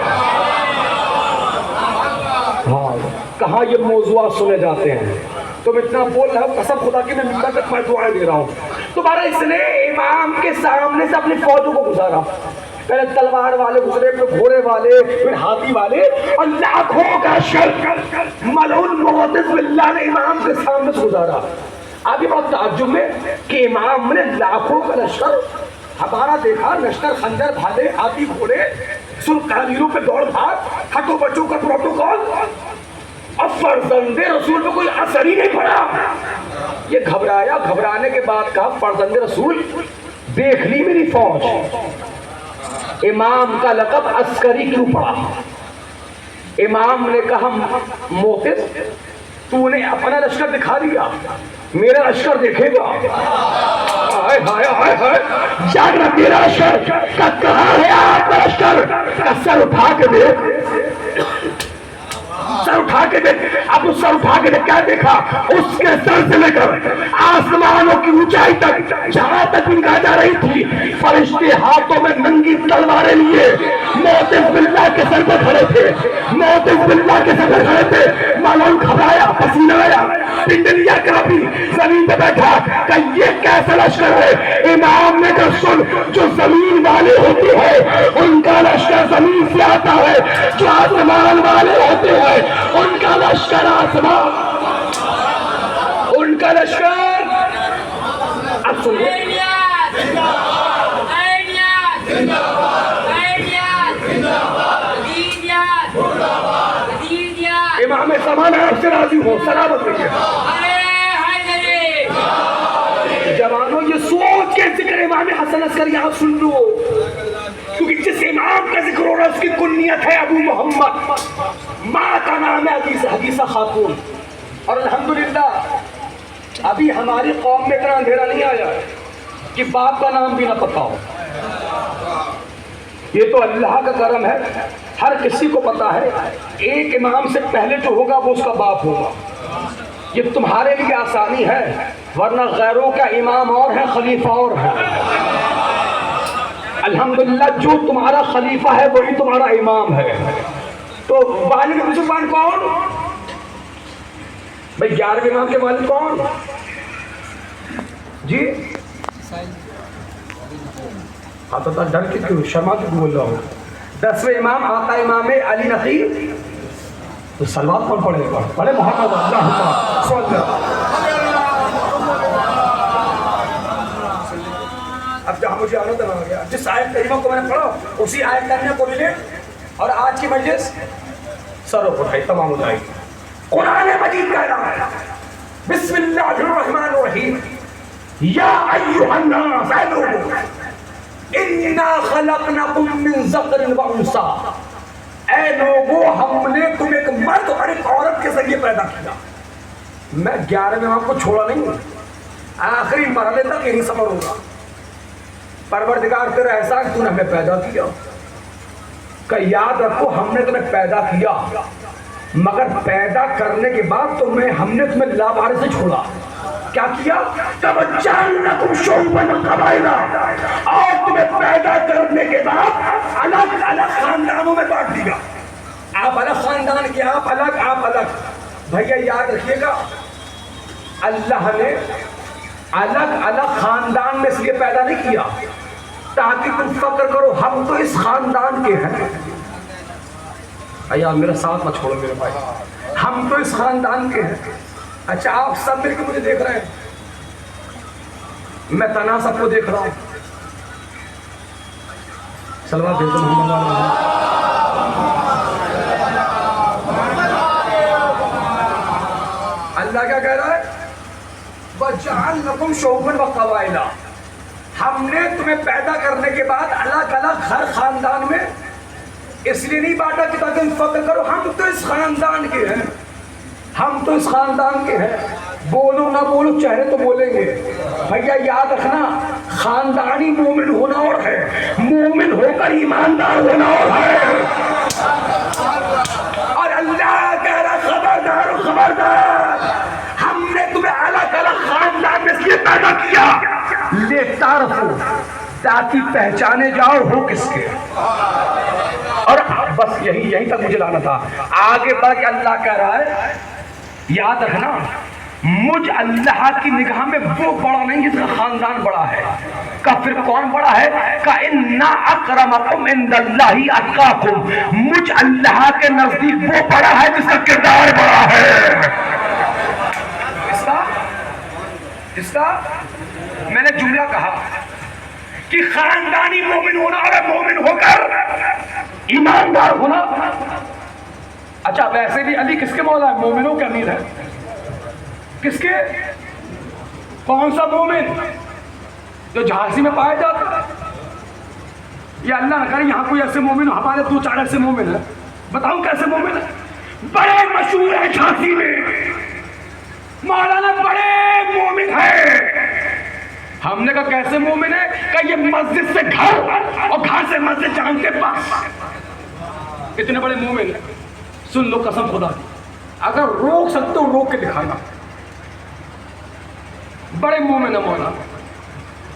ہاں کہاں یہ موضوعات سنے جاتے ہیں. تم اتنا بول رہے ہو، قسم خدا کی میں ممبر تک میں دعائیں دے رہا ہوں. تمہارا اس نے امام کے سامنے سے اپنی فوجوں کو گزارا. پہلے تلوار والے گزرے، پھر گھوڑے والے، پھر ہاتھی والے، اور لاکھوں کا لشکر ملعون معتز باللہ نے امام کے سامنے سے گزارا. آگے بات تعجب میں کہ امام نے لاکھوں کا لشکر ہمارا دیکھا، لشکر خنجر بھالے، ہاتھی گھوڑے، سلطانیوں پہ دوڑ بھاگ، ہٹو بچوں کا پروٹوکول، اب فرزند رسول پہ کوئی اثر ہی نہیں پڑا. یہ گھبرایا. گھبرانے کے بعد کہا فرزند رسول دیکھ لی میری فوج، امام کا لقب عسکری کیوں پڑا؟ امام نے کہا معتز تو نے اپنا لشکر دکھا دیا، میرا لشکر دیکھے گا. ہائے ہائے ہائے ہائے جاگ رہا میرا لشکر کا. کہاں ہے آپ کا لشکر کا؟ سر اٹھا کے دیکھ، سر اٹھا کے دیکھ. اب اس سر اٹھا کے دیکھ کیا دیکھا؟ اس کے سر سے لے کر آسمانوں کی اونچائی تک جہاں تک نگاہ جا رہی تھی فرشتے ہاتھوں میں ننگی تلواریں لیے معتز باللہ کے سر پر کھڑے تھے. معتز باللہ کے سر پر کھڑے تھے. ملعون گھبرایا، پسینہ آیا، پنڈلیا کانپی، زمین پہ بیٹھا کہ یہ کیسا لشکر ہے؟ امام نے کہا سن، جو زمین والے ہوتے ہیں ان کا لشکر زمین سے آتا ہے، جو آسمان والے ہوتے ہیں ان کا لشکر آسمان، ان کا لشکر. اب سنو امام زمان زمان آپ سے راضی ہو. سلامت رہیے. جوانوں یہ سوچ کے ذکر امام حسن عسکری یہاں سن لو, کیونکہ جس امام کا ذکر ہو رہا ہے اس کی کنیت ہے ابو محمد, ماں کا نام ہے حدیثہ خاتون. اور الحمدللہ ابھی ہماری قوم میں اتنا اندھیرا نہیں آیا کہ باپ کا نام بھی نہ پتا ہو. یہ تو اللہ کا کرم ہے, ہر کسی کو پتا ہے ایک امام سے پہلے جو ہوگا وہ اس کا باپ ہوگا. یہ تمہارے لیے آسانی ہے, ورنہ غیروں کا امام اور ہے, خلیفہ اور ہے. الحمدللہ جو تمہارا خلیفہ ہے وہی تمہارا امام ہے. تو والد مسلمان کون بھائی؟ 11ویں امام کے والد کون جی؟ آپ تو ڈر کے کیوں, شرما کے بول رہا ہوں. 10ویں امام آقا امام علی نقی. تو سلوات کون پڑھے گا؟ پڑھے محمد اللہ صلی اللہ. اب جہاں مجھے آنا آ گیا, جس آیت کریمہ کو میں نے پڑھا اسی آیت کریمہ کو ریلیٹ اور آج کی مجلس سر اٹھائی تمام ہو جائے گی. قرآن مجید کا اعلان ہے, بسم اللہ الرحمن الرحیم, یا ایھا الناس, اے لوگو, انا خلقناکم من ذکر و انثی, اے لوگو ہم نے تم ایک مرد اور ایک عورت کے ذریعے پیدا کیا. میں 11ویں امام کو چھوڑا نہیں, آخری مرحلے تک یہی سفر ہوگا. پروردگار تیرا احسان, تو نے ہمیں پیدا کیا, کہ یاد رکھو ہم نے تمہیں پیدا کیا, مگر پیدا کرنے کے بعد ہم نے تمہیں لاوارث سے چھوڑا. کیا کیا؟ وَجَعَلْنَاكُمْ شُعُوبًا وَقَبَائِلَ, اور تمہیں پیدا کرنے کے بعد الگ الگ خاندانوں میں بانٹ دیا. آپ الگ خاندان کے, آپ الگ. بھیا یاد رکھیے گا, اللہ نے الگ الگ خاندان میں اس لیے پیدا نہیں کیا تاکہ تم فکر کرو ہم تو اس خاندان کے ہیں. میرا ساتھ مت چھوڑو میرے بھائی, ہم تو اس خاندان کے ہیں. اچھا آپ سب مل کے مجھے دیکھ رہے ہیں, میں تنہا سب کو دیکھ رہا ہوں. صلوات بھیجو محمد اللہ کیا کہہ رہا ہے؟ وَجَعَلْنَاكُمْ شُعُوبًا وَقَبَائِلَ, ہم نے تمہیں پیدا کرنے کے بعد الگ الگ ہر خاندان میں اس لیے نہیں بانٹا کہ تاکہ تم فکر کرو ہم تو اس خاندان کے ہیں, ہم تو اس خاندان کے ہیں. بولو نہ بولو چہرے تو بولیں گے. بھیا یاد رکھنا, خاندانی مومن ہونا اور ہے, مومن ہو کر ایماندار ہونا اور ہے. اور اللہ کہہ رہا خبردار و خبردار, ہم نے تمہیں الگ الگ خاندان میں اس لیے پیدا کیا لِتَعْرَفُوا, تاکہ پہچانے جاؤ ہو کس کے. اور بس یہی تک مجھے لانا تھا. آگے بڑھ کے اللہ کہہ رہا ہے یاد رکھنا, مجھ اللہ کی نگاہ میں وہ بڑا نہیں جس کا خاندان بڑا ہے. کا پھر کون بڑا ہے؟ کہ اِنَّ أَكْرَمَكُمْ عِنْدَ اللَّهِ أَتْقَاكُمْ, مجھ اللہ کے نزدیک وہ بڑا ہے جس کا کردار بڑا ہے. اس کا میں نے جملہ کہا کہ خاندانی مومن ہونا اور مومن ہو کر ایماندار ہونا. اچھا ویسے بھی علی کس کے مولا ہے؟ مومنوں کے امیر ہے. کس کے؟ کون سا مومن؟ جو جھانسی میں پایا جاتا ہے. یا اللہ نہ کرے یہاں کوئی ایسے مومن ہو, ہمارے 2-4 ایسے مومن ہیں, بتاؤں کیسے مومن ہیں؟ بڑے مشہور ہیں جھانسی میں, مولانا بڑے مومن ہیں. ہم نے کہا کیسے مومن ہے؟ کہ یہ مسجد سے گھر اور گھر سے مسجد جانتے پاس, اتنے بڑے مومن ہیں. سن لو قسم خدا کی, اگر روک سکتے ہو روک کے دکھانا. بڑے مومن ہے مولانا.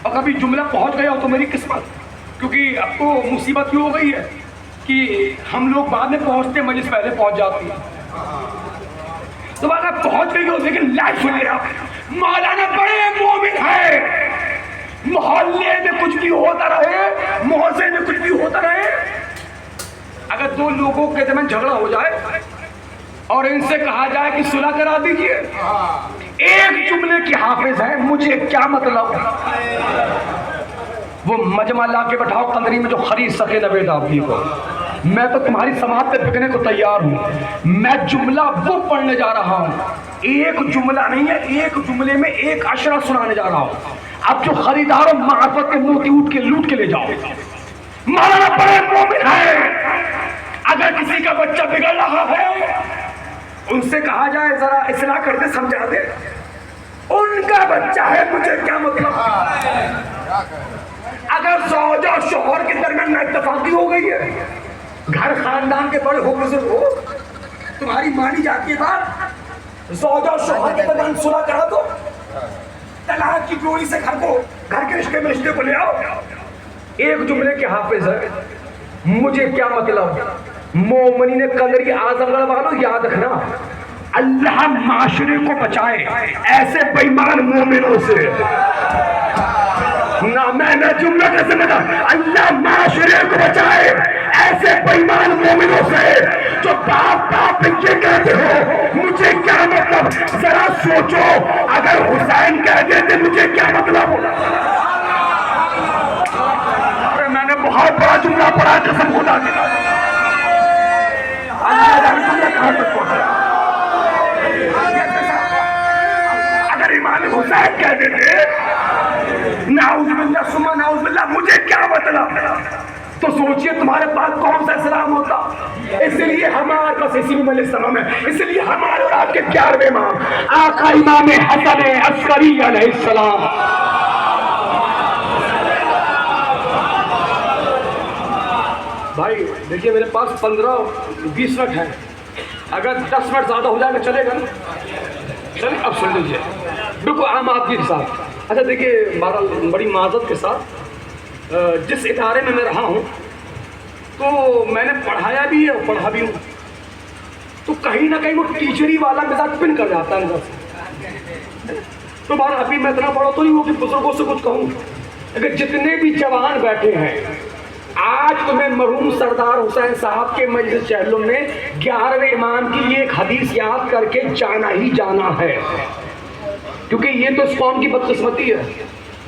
اور کبھی جملہ پہنچ گیا ہو تو میری قسمت, کیونکہ اب تو مصیبت یہ ہو گئی ہے کہ ہم لوگ بعد میں پہنچتے, مجلس پہلے پہنچ جاتی ہے. تو اگر پہنچ گئی ہو لیکن لائف سن لیا, مولانا بڑے مومن ہے. محلے میں کچھ بھی ہوتا رہے, محلے میں کچھ بھی ہوتا رہے, اگر 2 لوگوں کے درمیان جھگڑا ہو جائے اور ان سے کہا جائے کہ صلح کرا دیجئے, ایک جملے کی حافظ ہے, مجھے کیا مطلب, وہ مجمع لا کے بٹھاؤ قندری میں جو خرید سکے نوید آبدی کو, میں تو تمہاری سماعت پہ بکنے کو تیار ہوں. میں جملہ وہ پڑھنے جا رہا ہوں, ایک جملہ نہیں ہے, ایک جملے میں ایک اشرہ سنانے جا رہا ہوں. اب جو خریدار معرفت کے موتی اٹھ کے لوٹ کے لے جاؤ. مولانا بڑے مومن ہے, اگر کسی کا بچہ بگڑ رہا ہے ان سے کہا جائے ذرا اصلاح کر دے, سمجھا دے. ان کا بچہ ہے, مجھے کیا مطلب. اگر زوج اور شوہر کے درمیان اتفاقی ہو گئی ہے, گھر خاندان کے بڑے ہو بزرگ ہو, تمہاری مانی جاتی ہے بات, زوج اور شوہر کے درمیان صلح کرا دو, طلاق کی ڈوری سے گھر کے رشتے میں رشتے کو لے آؤ. ایک جملے کے حافظ ہے, مجھے کیا مطلب. مومنین قدری اعظم والوں یاد رکھنا, اللہ معاشرے کو بچائے ایسے بے ایمان مومنوں سے. نہ میں جملہ کا ذمہ دار, اللہ معاشرے کو بچائے ایسے بے ایمان مومنوں سے جو باپ باپ یہ کہتے ہو مجھے کیا مطلب. ذرا سوچو, اگر حسین کہہ دیتے مجھے کیا مطلب. میں نے بہت بڑا جملہ پڑھا, قسم خدا کی. اگر امام حسین کہہ دیتے نعوذ باللہ ثم نعوذ باللہ مجھے کیا مطلب, تو سوچئے تمہارے پاس کون سا اسلام ہوتا. اس لیے ہمارے پاس اسی میں السلام ہے, اس لیے ہمارے اور آپ کے 11ویں امام آقا امام حسن عسکری علیہ السلام. بھائی دیکھیے میرے پاس 15-20 منٹ ہے, اگر 10 منٹ زیادہ ہو جائے گا چلے گا نا. چلیں اب سن لیجیے بالکل عام آدمی کے ساتھ. اچھا دیکھیے بڑی معذرت کے ساتھ جس ادارے میں رہا ہوں تو میں نے پڑھایا بھی ہے اور پڑھا بھی ہوں, تو کہیں نہ کہیں وہ ٹیچری والا مزاج پن کر جاتا ہے اندر سے. تو بار ابھی میں اتنا بڑا تو نہیں ہوں کہ بزرگوں سے کچھ کہوں, اگر جتنے بھی جوان بیٹھے ہیں آج تمہیں مرحوم سردار حسین صاحب کے مجلس چہلوں میں 11ویں امام کی ایک حدیث یاد کر کے جانا ہی جانا ہے, کیونکہ یہ تو اس قوم کی بدقسمتی ہے.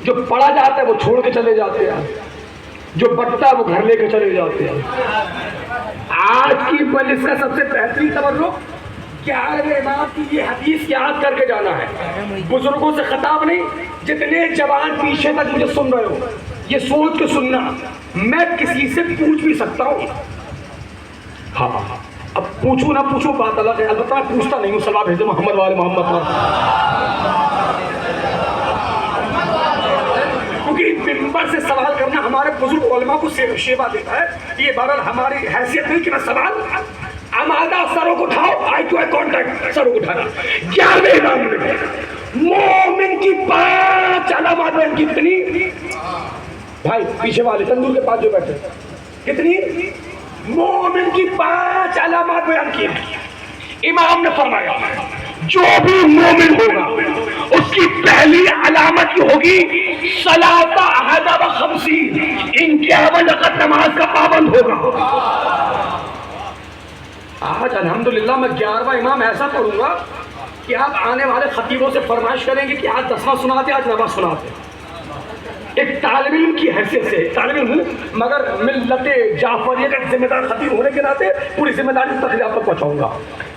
جو پڑھا جاتا ہے وہ چھوڑ کے چلے جاتے ہیں, جو بٹتا ہے وہ گھر لے کے چلے جاتے ہیں. آج کی مجلس کا سب سے بہترین تبرک 11ویں امام کی یہ حدیث یاد کر کے جانا ہے. بزرگوں سے خطاب نہیں, جتنے جوان پیچھے تک مجھے سن رہے ہو یہ سوچ کے سننا, میں کسی سے پوچھ بھی سکتا ہوں. ہاں اب پوچھوں نہ پوچھوں بات الگ ہے, البتہ میں پوچھتا نہیں ہوں. صلی بھیجے محمد والے محمد پر, کیونکہ ممبر سے سوال کرنا ہمارے بزرگ علماء کو شیوا دیتا ہے. یہ بہرحال ہماری حیثیت نہیں کہ میں سوال آمادہ سروں کو اٹھاؤ, آئی ٹو آئی کانٹیکٹ سروں کو اٹھانا. 11ویں امام میں مومن کی 5 علامات ہیں. کتنی بھائی پیچھے والے تندور کے پاس جو بیٹھے, کتنی مومن کی 5 علامات بیان کی. امام نے فرمایا جو بھی مومن ہوگا اس کی پہلی علامت یہ ہوگی صلاۃ احد و 50, 51 رکعت نماز کا پابند ہوگا. آج الحمدللہ میں 11واں امام ایسا پڑھوں گا کہ آپ آنے والے خطیبوں سے فرمائش کریں گے کہ آج 10واں سناتے, آج 9واں سناتے. ایک طالب علم کی حیثیت سے طالب علم ہوں, مگر ملت جعفریہ کا ذمہ دار خطیب ہونے کے ناطے پوری ذمہ داری تک آپ تک پہنچاؤں گا.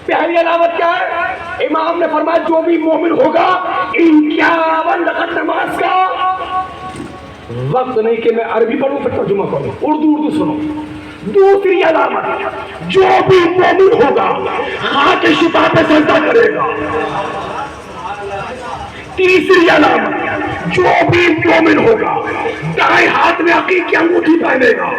پہلی علامت کیا ہے؟ امام نے فرمایا جو بھی مومن ہوگا 51 رکعت نماز کا وقت نہیں کہ میں عربی پڑھوں پھر ترجمہ کروں, اردو سنو. دوسری علامت جو بھی مومن ہوگا خاک شفا پہ سجدہ کرے گا. تیسری علامت جو بھی مومن ہوگا دائیں ہاتھ میں عقیق کی انگوٹھی پہنے گا.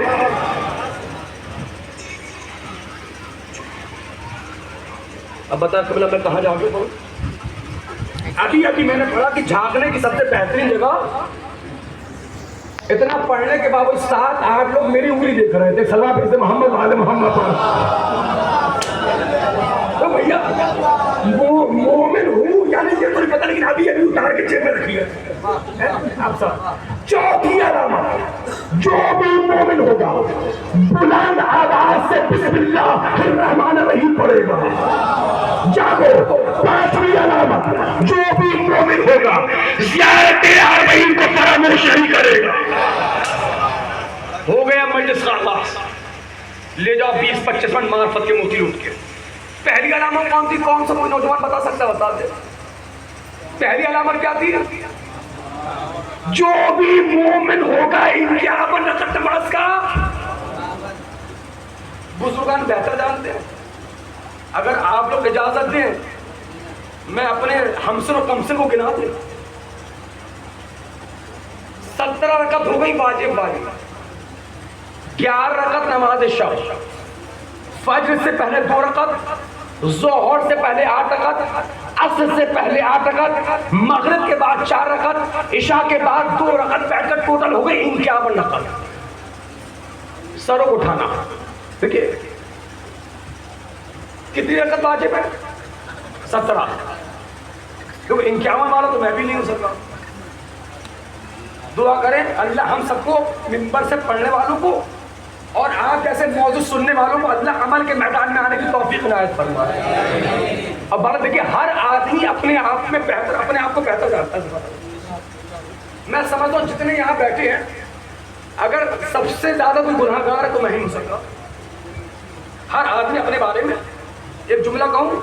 اب بتا قبلہ میں کہاں جا کے پڑھوں؟ ابھی میں نے پڑھا کہ جھانکنے کی سب سے بہترین جگہ, اتنا پڑھنے کے باوجود 7-8 لوگ میری انگلی دیکھ رہے تھے. صلی اللہ علیہ محمد والے محمد پر. تو بھیا وہ مومن ہوں یعنی یہ تو پتہ نہیں, ابھی اتار کے جیب میں رکھی ہے. آپ سب چوتھی علامت جو بھی مومن ہوگا بلند آواز سے بسم اللہ الرحمن الرحیم پڑھے گا. جاگو. پانچویں علامت جو بھی مومن ہوگا زیارت اربعین کو فراموش نہیں کرے گا. ہو گیا مجلس کا آغاز. لے جاؤ 20-25 منٹ معرفت کے موتی لوٹ کے. پہلی علامت کون تھی؟ کون سا کوئی نوجوان بتا سکتا ہے؟ بتا دے. پہلی علامت کیا تھی؟ جو بھی مومن ہوگا انقیاب نقد نماز کا. بزرگان بہتر جانتے ہیں. اگر آپ لوگ اجازت دیں میں اپنے ہمسر و کمسر کو گنا دیں. 17 رکعت ہو گئی واجب والی. 11 رکعت نماز شب. فجر سے پہلے 2 رکعت, ظہر سے پہلے 8 رکعت, عصر سے پہلے 8 رکعت, مغرب کے بعد 4 رکعت, عشاء کے بعد 2 رکعت بیٹھ کر ٹوٹل ہو گئی 51 رکعت. سروں کو اٹھانا. دیکھیے کتنی رکعت واجب ہے؟ 17. کیونکہ 51 والا تو میں بھی نہیں ہو سکتا. دعا کریں اللہ ہم سب کو منبر سے پڑھنے والوں کو اور آپ جیسے موضوع سننے والوں کو اللہ عمل کے میدان میں آنے کی توفیق عنایت فرمائے. اب بات دیکھیے ہر آدمی اپنے آپ میں بہتر, اپنے آپ کو بہتر جانتا ہے. میں سمجھتا ہوں جتنے یہاں بیٹھے ہیں اگر سب سے زیادہ کوئی گناہ گار ہے تو میں ہی ہو سکتا. ہر آدمی اپنے بارے میں ایک جملہ کہوں,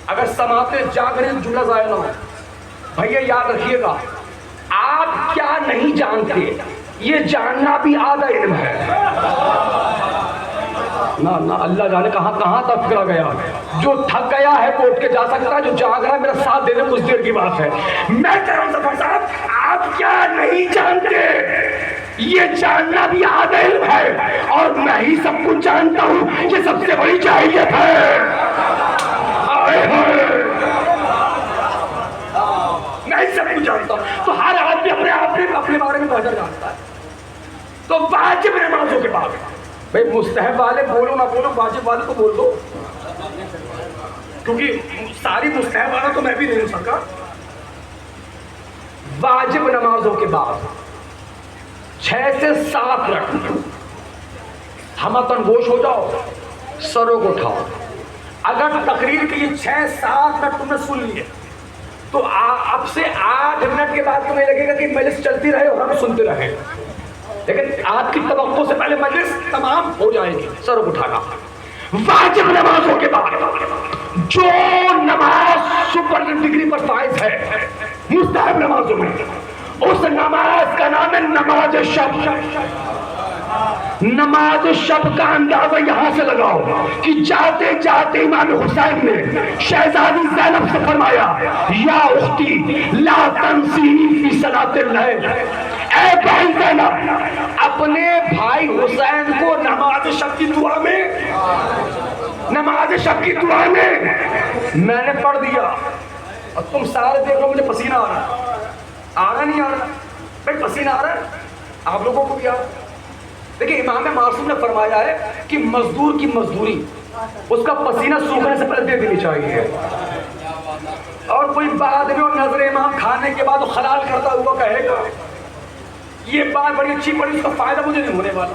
اگر سماعتیں جاگ رہے جملہ ضائع نہ ہو. بھیا یاد رکھیے گا آپ کیا نہیں جانتے یہ جاننا بھی آدھا علم ہے. نہ اللہ جانے کہاں کہاں تک پکڑا گیا. جو تھک گیا ہے وہ اٹھ کے جا سکتا ہے, جو جاگ رہا ہے میرا ساتھ دینے کچھ دیر کی بات ہے. میں کہہ رہا ہوں ظفر صاحب آپ کیا نہیں جانتے یہ جاننا بھی آدھا علم ہے, اور میں ہی سب کچھ جانتا ہوں یہ سب سے بڑی جاہلیت ہے. میں سب کچھ جانتا ہوں. تو ہر آدمی اپنے آپ میں اپنے بارے میں بہتر جانتا ہے. تو واجب نمازوں کے بعد بھائی مستحب والے بولو نہ بولو, واجب والے تو بول دو, کیونکہ ساری مستحب والا تو میں بھی نہیں ہو سکا. واجب نمازوں کے بعد 6 سے 7 رکعت ہمتن گوش ہو جاؤ, سروں کو اٹھاؤ. اگر تقریر کے لیے 6-7 منٹ تم نے سن لیے تو اب سے 8 منٹ کے بعد تمہیں لگے گا کہ مجلس چلتی رہے اور ہم سنتے رہے, لیکن آپ کی توقع سے پہلے مجلس تمام ہو جائے گی. سر اٹھانا. واجب نمازوں کے بعد جو نماز سپر ڈگری پر فائز ہے مستحب نمازوں میں, اس نماز کا نام ہے نماز شب. نماز شب کا اندازہ یہاں سے لگاؤ کہ جاتے جاتے امام حسین نے شہزادی زینب سے فرمایا یا اختی لا تنسینی فی صلاۃ اللیل, اے بہن زینب اپنے بھائی حسین کو نماز شب کی دعا میں, نماز شب کی دعا میں نے پڑھ دیا. اور تم سارے دیکھ لو مجھے پسینہ آ رہا نہیں آ رہا بھائی پسینہ آ رہا ہے آپ لوگوں کو بھی آ رہا. دیکھیں امام معصوم نے فرمایا ہے کہ مزدور کی مزدوری اس کا پسینہ سوکھنے سے پہلے دے دینی چاہیے. اور کوئی بعد میں اور نظر امام کھانے کے بعد وہ حلال کرتا ہوا کہے گا یہ بات بڑی اچھی پڑی, اس کا فائدہ مجھے نہیں ہونے والا.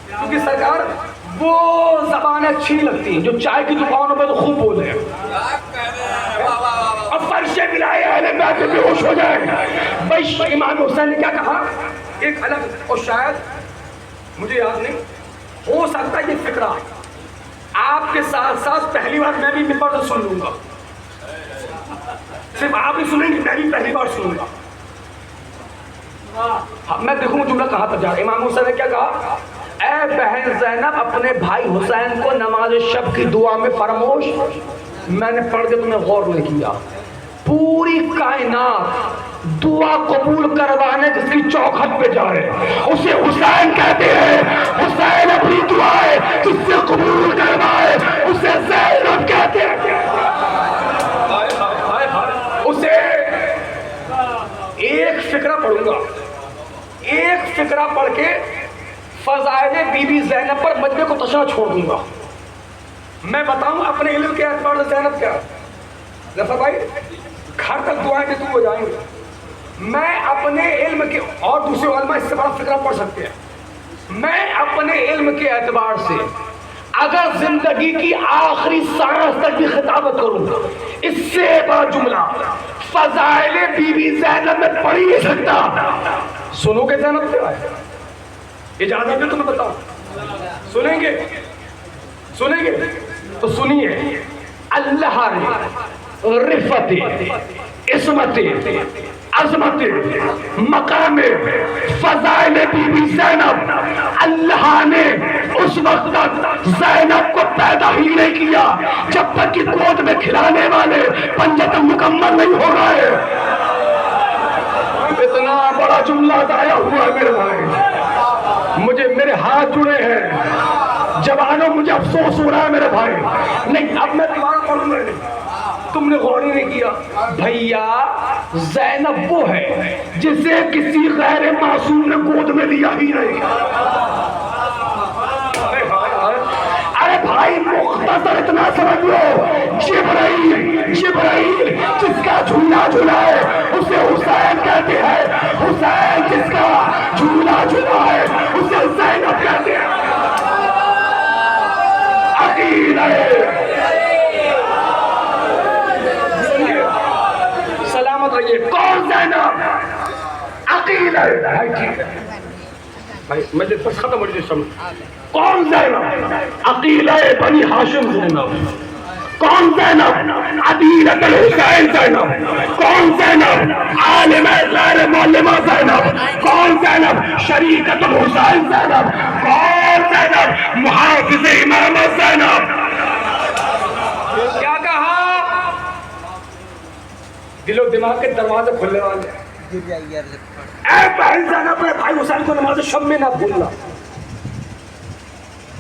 کیونکہ سرکار وہ زبانیں اچھی نہیں لگتی جو چائے کی دکانوں پہ تو خوب بولے ہیں اور فرشے ملائے اہل بیت میں بے ہوش ہو جائے. بھائی امام حسین نے کیا کہا ایک الگ, اور شاید مجھے یاد نہیں, ہو سکتا ہے یہ فکرہ آپ کے ساتھ ساتھ پہلی بار میں بھی ممبر سے سن لوں گا. صرف آپ ہی سنیں گے, میں بھی پہلی بار سنوں گا. میں دیکھوں جملہ کہاں تک جا رہا. امام حسین نے کیا کہا, اے بہن زینب اپنے بھائی حسین کو نماز شب کی دعا میں فرموش. میں نے پڑھ کے تمہیں غور نہیں کیا. پوری کائنات دعا قبول کروانے جس کی چوکھٹ پہ جائے اسے حسین کہتے ہیں. حسین اپنی دعائیں جس سے قبول کروائے اسے زینب کہتے ہیں. اسے ایک فقرہ پڑھوں گا, ایک فقرہ پڑھ کے فضائل بی بی زینب پر مجمع کو تشنا چھوڑ دوں گا. میں بتاؤں اپنے علم کے اعتبار سے زینب کیا ظفر بھائی, گھر تک دعائیں دیتے ہو جائیں گے. میں اپنے علم کے, اور دوسرے علماء اس سے بڑا فقرہ پڑھ سکتے ہیں, میں اپنے علم کے اعتبار سے اگر زندگی کی آخری سانس تک بھی خطابت کروں گا اس سے بڑا جملہ فضائل بی بی زینب میں پڑھ ہی نہیں سکتا. سنو گے زینب سے اجازت ہے تو میں بتاؤں سنیں گے؟ سنیں گے تو سنیے. اللہ نے رفت، عصمت، عظمت، مقام، فضائل بی بی زینب، اللہ نے اس وقت تک زینب کو پیدا ہی نہیں کیا جب تک کہ گود میں کھلانے والے پنجت مکمل نہیں ہو گئے. اتنا بڑا جملہ ضائع ہوا ہے میرے بھائی. مجھے میرے ہاتھ جڑے ہیں. جوانوں مجھے افسوس ہو رہا ہے میرے بھائی. نہیں اب میں تمہارا پڑھوں گا. تم نے غور ہی نہیں کیا. بھیا زینب وہ ہے جسے کسی غیر معصوم نے گود میں لیا ہی نہیں. ارے بھائی مختصر اتنا سمجھ لو، جبرائیل جس کا جھولا جھولا ہے اسے حسین کہتے ہیں. حسین جس کا جھولا جھولا ہے اسے زینب کہتے ہیں. عقیل ہے. سلامت رہیے. کون زینب؟ عقیل ہے. بھائی مجھے بس ختم ہو جائے سمجھ. کون زینب؟ عقیلہ بنی ہاشم زینب. کون زینب؟ عدیلۃ الحسین زینب. کون زینب؟ عالم غیر معلمہ زینب. کون زینب؟ شریکۃ الحسین زینب. کون زینب؟ محافظ امام زینب. کیا کہا؟ دل و دماغ کے دروازے کھلنے والے. اے بھائی زینب ہے، بھائی حسین کو نماز شب میں نہ بھولنا.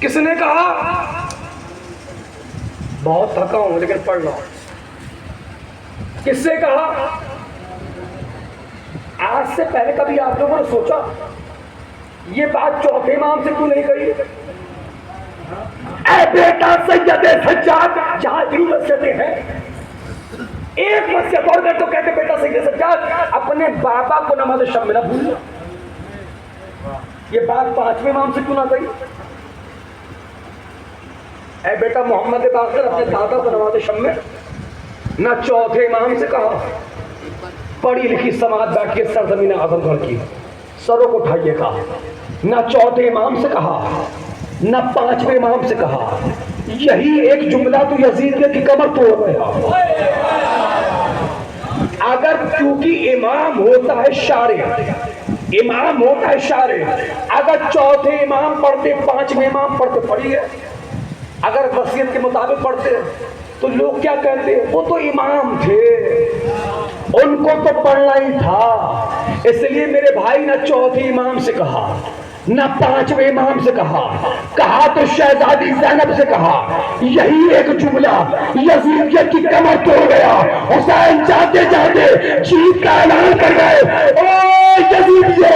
کس نے کہا؟ بہت تھکا ہوں لیکن پڑھ رہا ہوں. کس سے کہا؟ آج سے پہلے کبھی آپ لوگوں نے سوچا یہ بات چوتھے امام سے کیوں نہیں کہی؟ اے بیٹا سید سجاد، جہاں اتنی وصیتیں ہیں ایک وصیت اور کر تو کہتے بیٹا سید سجاد اپنے بابا کو نماز شب میں نہ بھولنا. یہ بات پانچویں امام سے کیوں نہ کہی؟ اے بیٹا محمد باقر اپنے دادا کو نماز شب میں نہ چوتھے امام سے کہا. پڑھی لکھی سماعت بیٹھی ہے سرزمین اعظم گھر کی، سروں کو اٹھائیے کہا. نہ چوتھے امام سے کہا نہ پانچویں امام سے کہا. یہی ایک جملہ تو یزید کی کمر توڑ گیا. اگر کیونکہ امام ہوتا ہے شارع، امام ہوتا ہے شارع، اگر چوتھے امام پڑھتے پانچویں امام پڑھتے پڑھیے، اگر وصیت کے مطابق پڑھتے تو لوگ کیا کہتے؟ وہ تو امام تھے، ان کو تو پڑھنا ہی تھا. اس لیے میرے بھائی نہ چوتھے امام سے کہا نہ پانچویں امام سے کہا تو شہزادی زینب سے کہا. یہی ایک جملہ یزیدیت کی کمر توڑ گیا. حسین جاتے جاتے جیت کا اعلان کر گئے. او یزیدیو،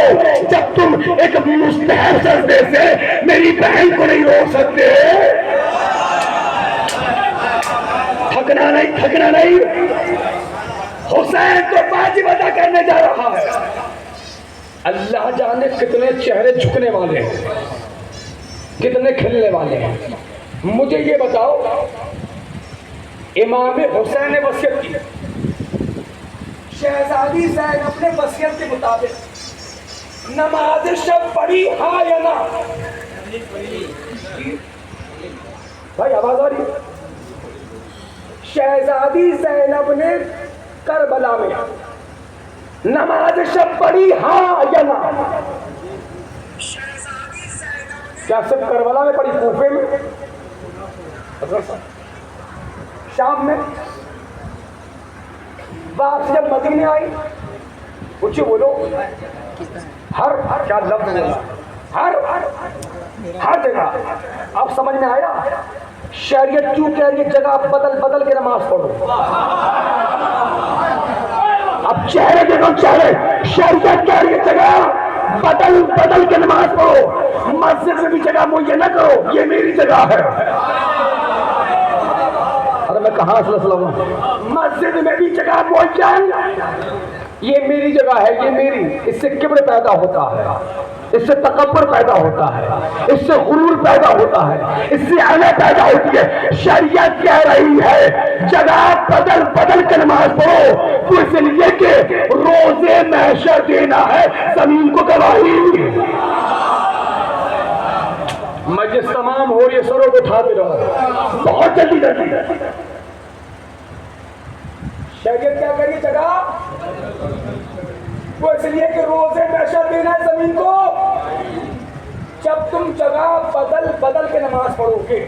جب تم ایک مستحب سجدے سے میری بہن کو نہیں روک سکتے، تھکنا نہیں، تھکنا نہیں. حسین تو واجب ادا کرنے جا رہا ہے. اللہ جانے کتنے چہرے جھکنے والے ہیں، کتنے کھلنے والے ہیں. مجھے یہ بتاؤ، امام حسین نے وصیت کی، شہزادی زینب نے وصیت کے مطابق نماز شب پڑھی ہاں یا نہ؟ بھائی آواز آ رہی ہے؟ شہزادی زینب نے کربلا میں نماز شب پڑھی ہاں یا نہ؟ کیا صرف کربلا میں پڑھی؟ کوفے میں، شام میں، واپس جب مدینے آئی، اونچی بولو، ہر کیا لفظ بولا، ہر جگہ. اب سمجھ میں آیا شریعت کیوں کہہ رہی ہے جگہ بدل بدل کے نماز پڑھو؟ اب چہرے دیکھو چہرے، شریعت کہہ رہی ہے جگہ بدل بدل کے نماز پڑھو. مسجد میں بھی جگہ مہیا نہ کرو یہ میری جگہ ہے. ارے میں کہاں سلسلہ ہوں؟ مسجد میں بھی جگہ مہیا، یہ میری جگہ ہے، یہ میری. اس سے کبر پیدا ہوتا ہے، اس سے تکبر پیدا ہوتا ہے، اس سے غرور پیدا ہوتا ہے، اس سے عنے پیدا ہوتی ہے. شریعت کہہ رہی ہے جگہ بدل بدل کے نماز پڑھو، تو اس لیے کہ روزے محشر دینا ہے زمین کو گواہی. مجلس تمام ہو رہی ہے، سروں کو اٹھاتے رہو، بہت جلدی کرتی ہے. شریعت کیا کریے جگہ وہ اس لیے کہ روزے محشر دینا ہے زمین کو. جب تم جگہ بدل بدل کے نماز پڑھو گے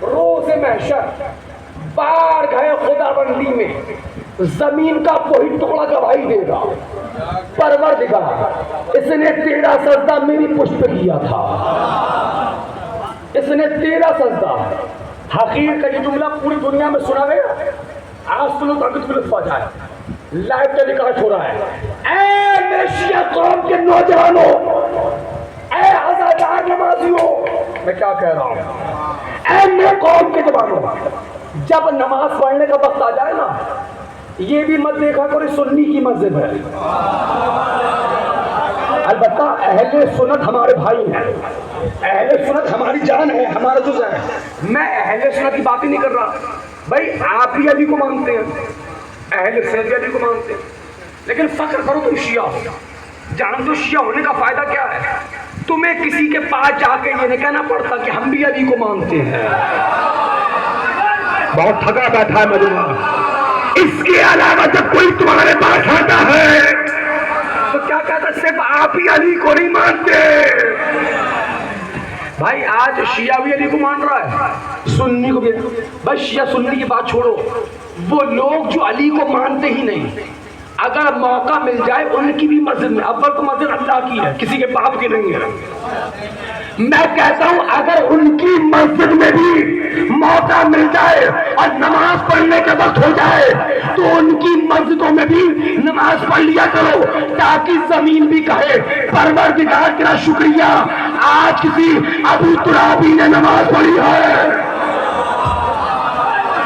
روز محشر بار گئے خدا بندی میں زمین کا وہی ٹکڑا گواہی دے گا، پروردگار اس نے تیرا سجدہ میری پشت پہ کیا تھا، اس نے تیرا سجدہ. حقیر کا یہ جملہ پوری دنیا میں سنا گیا. آج سنو تاکہ تمہیں لطف آ جائے. لائیو ٹیلی کاسٹ ہو رہا ہے. اے میرے شیعہ قوم کے نوجوانوں، اے عزادار نمازیوں، میں کیا کہہ رہا ہوں، اے میرے قوم کے جوانوں، جب نماز پڑھنے کا وقت آ جائے نا یہ بھی مت دیکھا کرو سنی کی مسجد ہے. البتہ اہل سنت ہمارے بھائی ہیں، اہل سنت ہماری جان ہے، ہمارا جز ہے. میں اہل سنت کی بات ہی نہیں کر رہا بھائی، آپ بھی علی کو مانتے ہیں، اہل سنت بھی علی کو مانتے ہیں، لیکن فخر کرو تم شیعہ ہو. جان دو شیعہ ہونے کا فائدہ کیا ہے؟ تمہیں کسی کے پاس جا کے یہ نہیں کہنا پڑتا کہ ہم بھی علی کو مانتے ہیں. بہت تھکا بیٹھا ہے مجموعہ. اس کے علاوہ جب کوئی تمہارے پاس آتا ہے تو کیا کہتا ہے؟ صرف آپ ہی علی کو نہیں مانتے. بھائی آج شیعہ بھی علی کو مان رہا ہے، سنی کو بھی. بھائی شیعہ سنی کی بات چھوڑو، وہ لوگ جو علی کو مانتے ہی نہیں اگر موقع مل جائے ان کی بھی مسجد میں، اول تو مسجد اللہ کی ہے، کسی کے باپ کی نہیں ہے. میں کہتا ہوں اگر ان کی مسجد میں بھی موقع مل جائے اور نماز پڑھنے کا وقت ہو جائے تو ان کی مسجدوں میں بھی نماز پڑھ لیا کرو، تاکہ زمین بھی کہے پروردگار تیرا شکریہ آج کسی ابو ترابی نے نماز پڑھی ہے.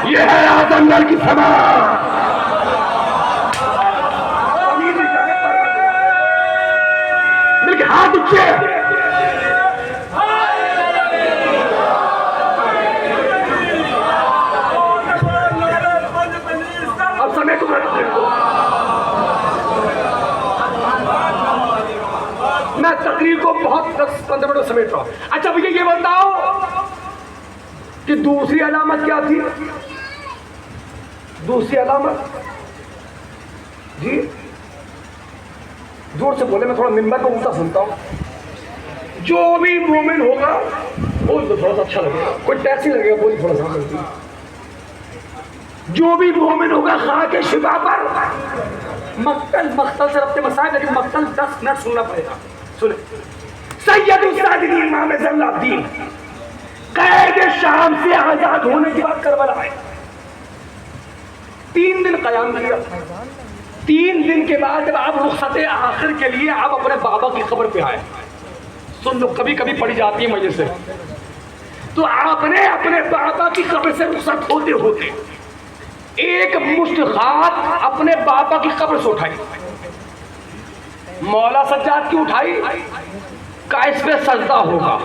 یہ ہے اعظم گڑھ کی سما. مل کے ہاتھ اٹھے. میں تقریر کو بہت 10-15 منٹ سمیٹ رہا ہوں. اچھا بھیا یہ بتاؤ کہ دوسری علامت کیا تھی؟ دوسری علامت جی زور سے بولے، میں تھوڑا ممبر پہ اونچا سنتا ہوں. جو بھی مومن ہوگا بول دو، تھوڑا سا اچھا لگے گا، کوئی ٹیکسی لگے گا بولی تھوڑا سا. جو بھی مومن ہوگا خاک شفا پر مقتل سے ربط مسائل، لیکن مقتل 10 منٹ سننا پڑے گا. سنیں. سید الساجدین امام ذی الدین قید شام سے آزاد ہونے کے بعد کربلا آئے، 3 دن قیام کیا. 3 دن کے بعد جب آپ رخصت آخر کے لیے آپ اپنے بابا کی قبر پہ آئے، سن لو کبھی کبھی پڑھی جاتی ہے مجھے سے، تو آپ نے اپنے بابا کی قبر سے رخصت ہوتے ہوتے ایک مشت خاک اپنے بابا کی قبر سے اٹھائی. مولا سجاد کی اٹھائی، کہا اس پہ سجدہ ہوگا.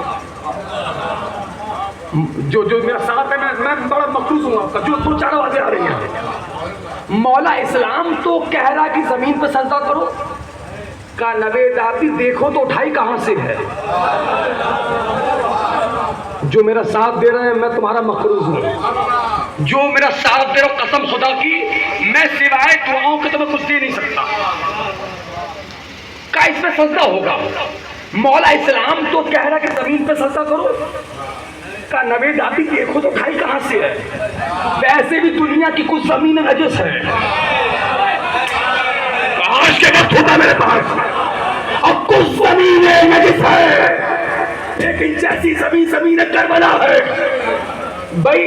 جو میرا ساتھ ہے میں بڑا مخصوص ہوں آپ کا، جو 2-4 آوازیں آ رہی ہیں. مولا اسلام تو کہہ رہا کہ زمین پہ سجدہ کرو، کہا نوید آتی دیکھو تو اٹھائی کہاں سے ہے. جو میرا ساتھ دے رہے ہیں میں تمہارا مقروض ہوں، جو میرا ساتھ دے رہا ہوں قسم خدا کی میں سوائے دعاؤں کے تمہیں کچھ دے نہیں سکتا. کہا اس پہ سجدہ ہوگا. مولا اسلام تو کہہ رہا کہ زمین پہ سجدہ کرو، کہا نوید آتی دیکھو تو اٹھائی کہاں سے ہے. ویسے بھی دنیا کی کچھ زمین نجس ہے، آج کے وقت ہوتا میرے پاس اور کچھ زمینیں نجس ہے، لیکن جیسی زمین کربلا ہے. بھائی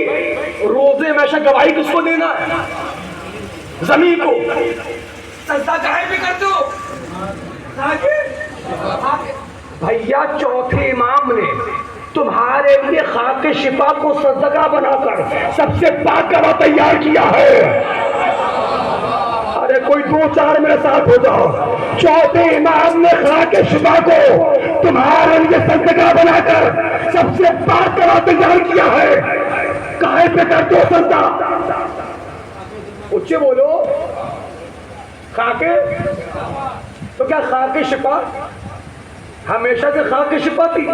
روزے ہمیشہ گواہی کس کو دینا ہے؟ زمین کو. سجدہ کہیں بھی کر دو. بھیا چوتھے امام نے تمہارے لیے خاک شفا کو سجدہ بنا کر سب سے پاک کبا تیار کیا ہے. ارے کوئی 2-4 میرے ساتھ ہو جاؤ. چوتھے امام نے خاک شفا کو تمہارے لیے سجدہ بنا کر سب سے پاک کبا تیار کیا ہے. کاہے پہ کر دو سجدہ؟ اچھے بولو. خاکے تو کیا خاک شفا ہمیشہ سے خاک شفا تھی؟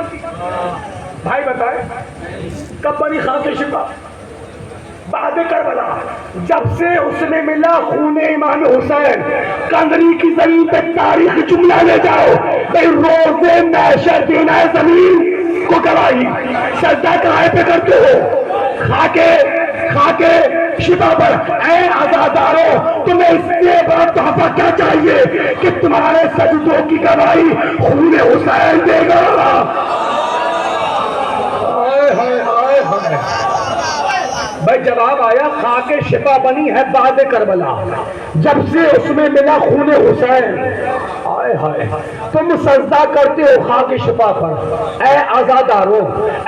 بھائی بتائیں کب بنی خاک شفا؟ بعد کربلا، جب سے اس میں ملا خون امام حسین. کندری کی زمین پہ تاریخ جملہ لے جاؤ بھائی، روزے محشر دینا ہے زمین کو گواہی. سجدہ کرائے پہ کرتے ہو خاکے شفا پر. اے عزادارو، تمہیں اس سے بڑا تحفہ کیا چاہیے کہ تمہارے سجدوں کی گواہی خون حسین دے گا. بھائی جواب آیا، خاک شفا بنی ہے بعد کربلا، جب سے اس میں ملا خون حسین. ہائے ہائے، تم سجدہ کرتے ہو خاک شفا پر. اے عزادارو،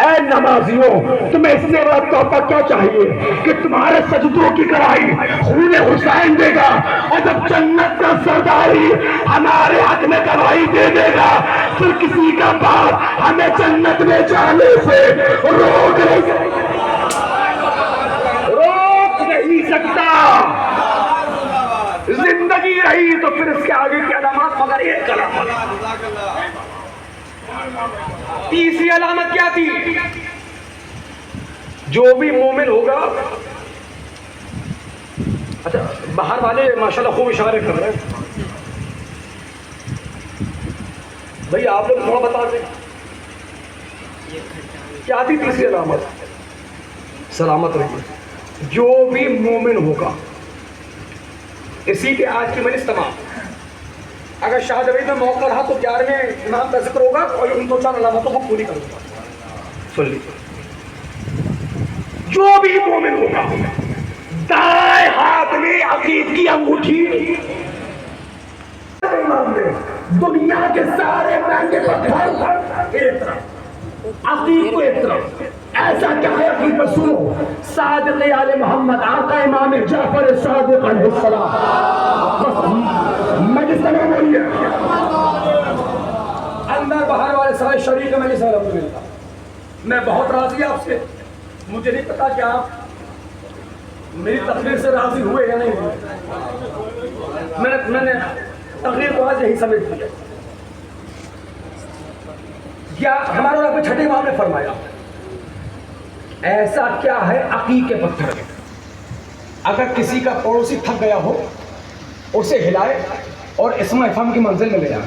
اے نمازیوں، تمہیں اس سے بڑا تحفہ کیا چاہیے کہ تمہارے سجدوں کی گواہی خون حسین دے گا. اور جب جنت کا سرداری ہمارے حق میں گواہی دے دے گا، پھر کسی کا باپ ہمیں جنت میں جانے سے روک نہیں سکتا. زندگی رہی تو پھر اس کے آگے کی علامات مگر ایک علامت. تیسری علامت کیا تھی؟ جو بھی مومن ہوگا. اچھا باہر والے ماشاءاللہ خوب اشارے کر رہے ہیں. بھئی آپ لوگ تھوڑا بتا دیں کیا تھی تیسری علامت؟ سلامت رہیے. جو بھی مومن ہوگا، اسی کے آج کی مجلس تمام. اگر شاہ جوید میں موقع رہا تو 11ویں امام کا ذکر ہوگا اور ان 2-4 علامتوں کو پوری کروں گا. سن لیجیے، جو بھی مومن ہوگا دائیں ہاتھ میں عقیق کی انگوٹھی، دنیا کے سارے مہنگے پتھر ایک طرف، عقیق کو ایک طرف. ایسا کیا ہے عقیق پر؟ سنو، صادق آل محمد آقا امام جعفر صادق علیہ السلام. مجلس تمام ہوئی ہے، اندر باہر والے سارے شریک ہیں. مجلس الحمدللہ میں بہت راضی آپ سے. مجھے نہیں پتا کہ آپ میری تقریر سے راضی ہوئے یا نہیں ہوئے. میں نے تقریر کو آج یہی سمجھ لیا. یا ہمارے رب چھٹے امام نے فرمایا، ایسا کیا ہے عقیق کے پتھر میں، اگر کسی کا پڑوسی تھک گیا ہو اسے ہلائے اور اسم افہام کی منزل میں لے جائے.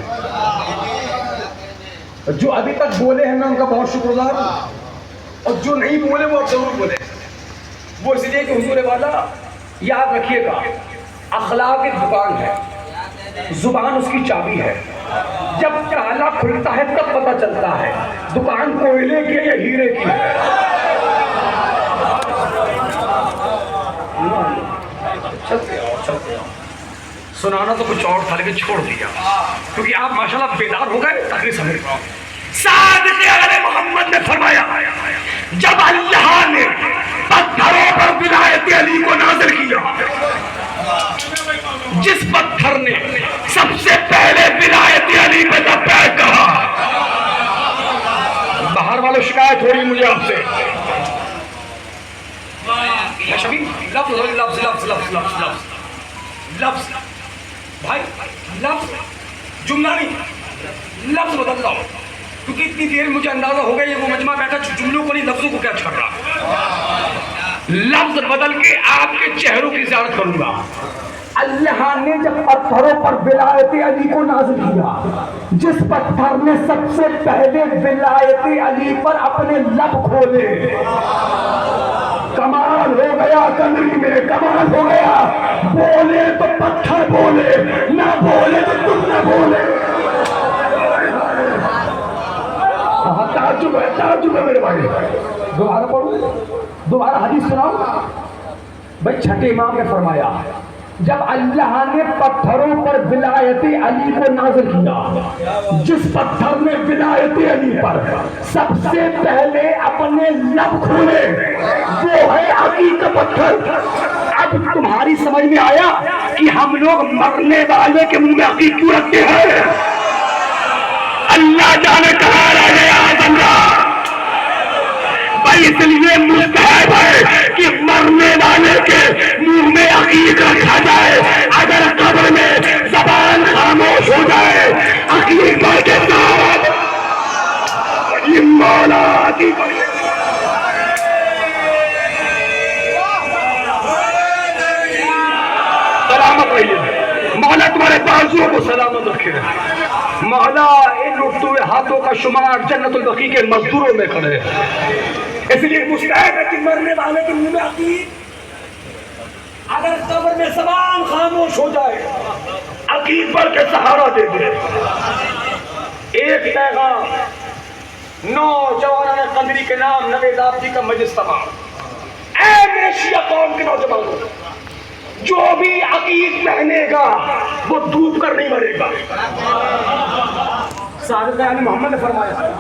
جو ابھی تک بولے ہیں میں ان کا بہت شکر گزار ہوں، اور جو نہیں بولے وہ اب ضرور بولے. وہ اس لیے کہ حضور والا یاد رکھیے گا، اخلاق ایک دکان ہے، زبان اس کی چابی ہے. جب تالا کھلتا ہے تب پتہ چلتا ہے دکان کوئلے کی یا ہیرے کی ہے. سنانا تو کچھ اور تھا لیکن چھوڑ دیا کیونکہ آپ ماشاءاللہ بیدار ہو گئے. تقریر سمجھ رہا ہوں. صادق علیہ محمد نے فرمایا، جب اللہ نے پتھروں پر ولایت علی کو نازل کیا، جس پتھر نے سب سے پہلے ولایت علی پہ لبیک کہا. باہر والوں شکایت ہو رہی مجھے آپ سے. لفظ لفظ لفظ لفظ لفظ لفظ لفظ بھائی، لفظ جملہ نہیں، لفظ بدل رہا ہو. کیونکہ اتنی دیر مجھے اندازہ ہو گیا یہ وہ مجمع بیٹھا جملوں کو نہیں لفظوں کو کیا چھڑ رہا. لفظ بدل کے آپ کے چہروں کی زیارت کروں گا. اللہ نے جب پتھروں پر ولایت علی کو نازل کیا، جس پتھر نے سب سے پہلے ولایت علی پر اپنے لب کھولے، کمال ہو گیا. کنری میں کمال ہو گیا. بولے تو پتھر بولے، نہ بولے تو تم نہ بولے. تعجب ہے میرے بھائی. دوبارہ پڑھو، دوبارہ حدیث سناؤ. بھائی چھٹے امام نے فرمایا، جب اللہ نے پتھروں پر ولایت علی کو نازل کیا، جس پتھر نے ولایت علی پر سب سے پہلے اپنے لب کھولے وہ ہے عقیق کا پتھر. اب تمہاری سمجھ میں آیا کہ ہم لوگ مرنے والے کے منہ میں عقیق کیوں رکھتے ہیں؟ اللہ جانے کہاں رہ گیا بھائی. اس لیے مستحب ہے کہ مرنے والے کے منہ میں عقیق رکھا جائے. اگر قبر میں زبان خاموش ہو جائے عقیق کے ساتھ مولا عقیق کا شمار جنت البقیع کے مزدوروں میں کھڑے ہیں۔ اس لیے مستحق ہے کہ مرنے والے کے منہ میں عقیق اگر قبر میں زبان خاموش ہو جائے عقیق بڑھ کے سہارا دے دے۔ ایک پیغام نوجوانان قندری کے نام نوید آبادی کا مجلس تمام، اے میرے شیعہ قوم کے نوجوانوں، جو بھی عقیق پہنے گا وہ ڈوب کر نہیں مرے گا۔ سعادت یعنی محمد نے فرمایا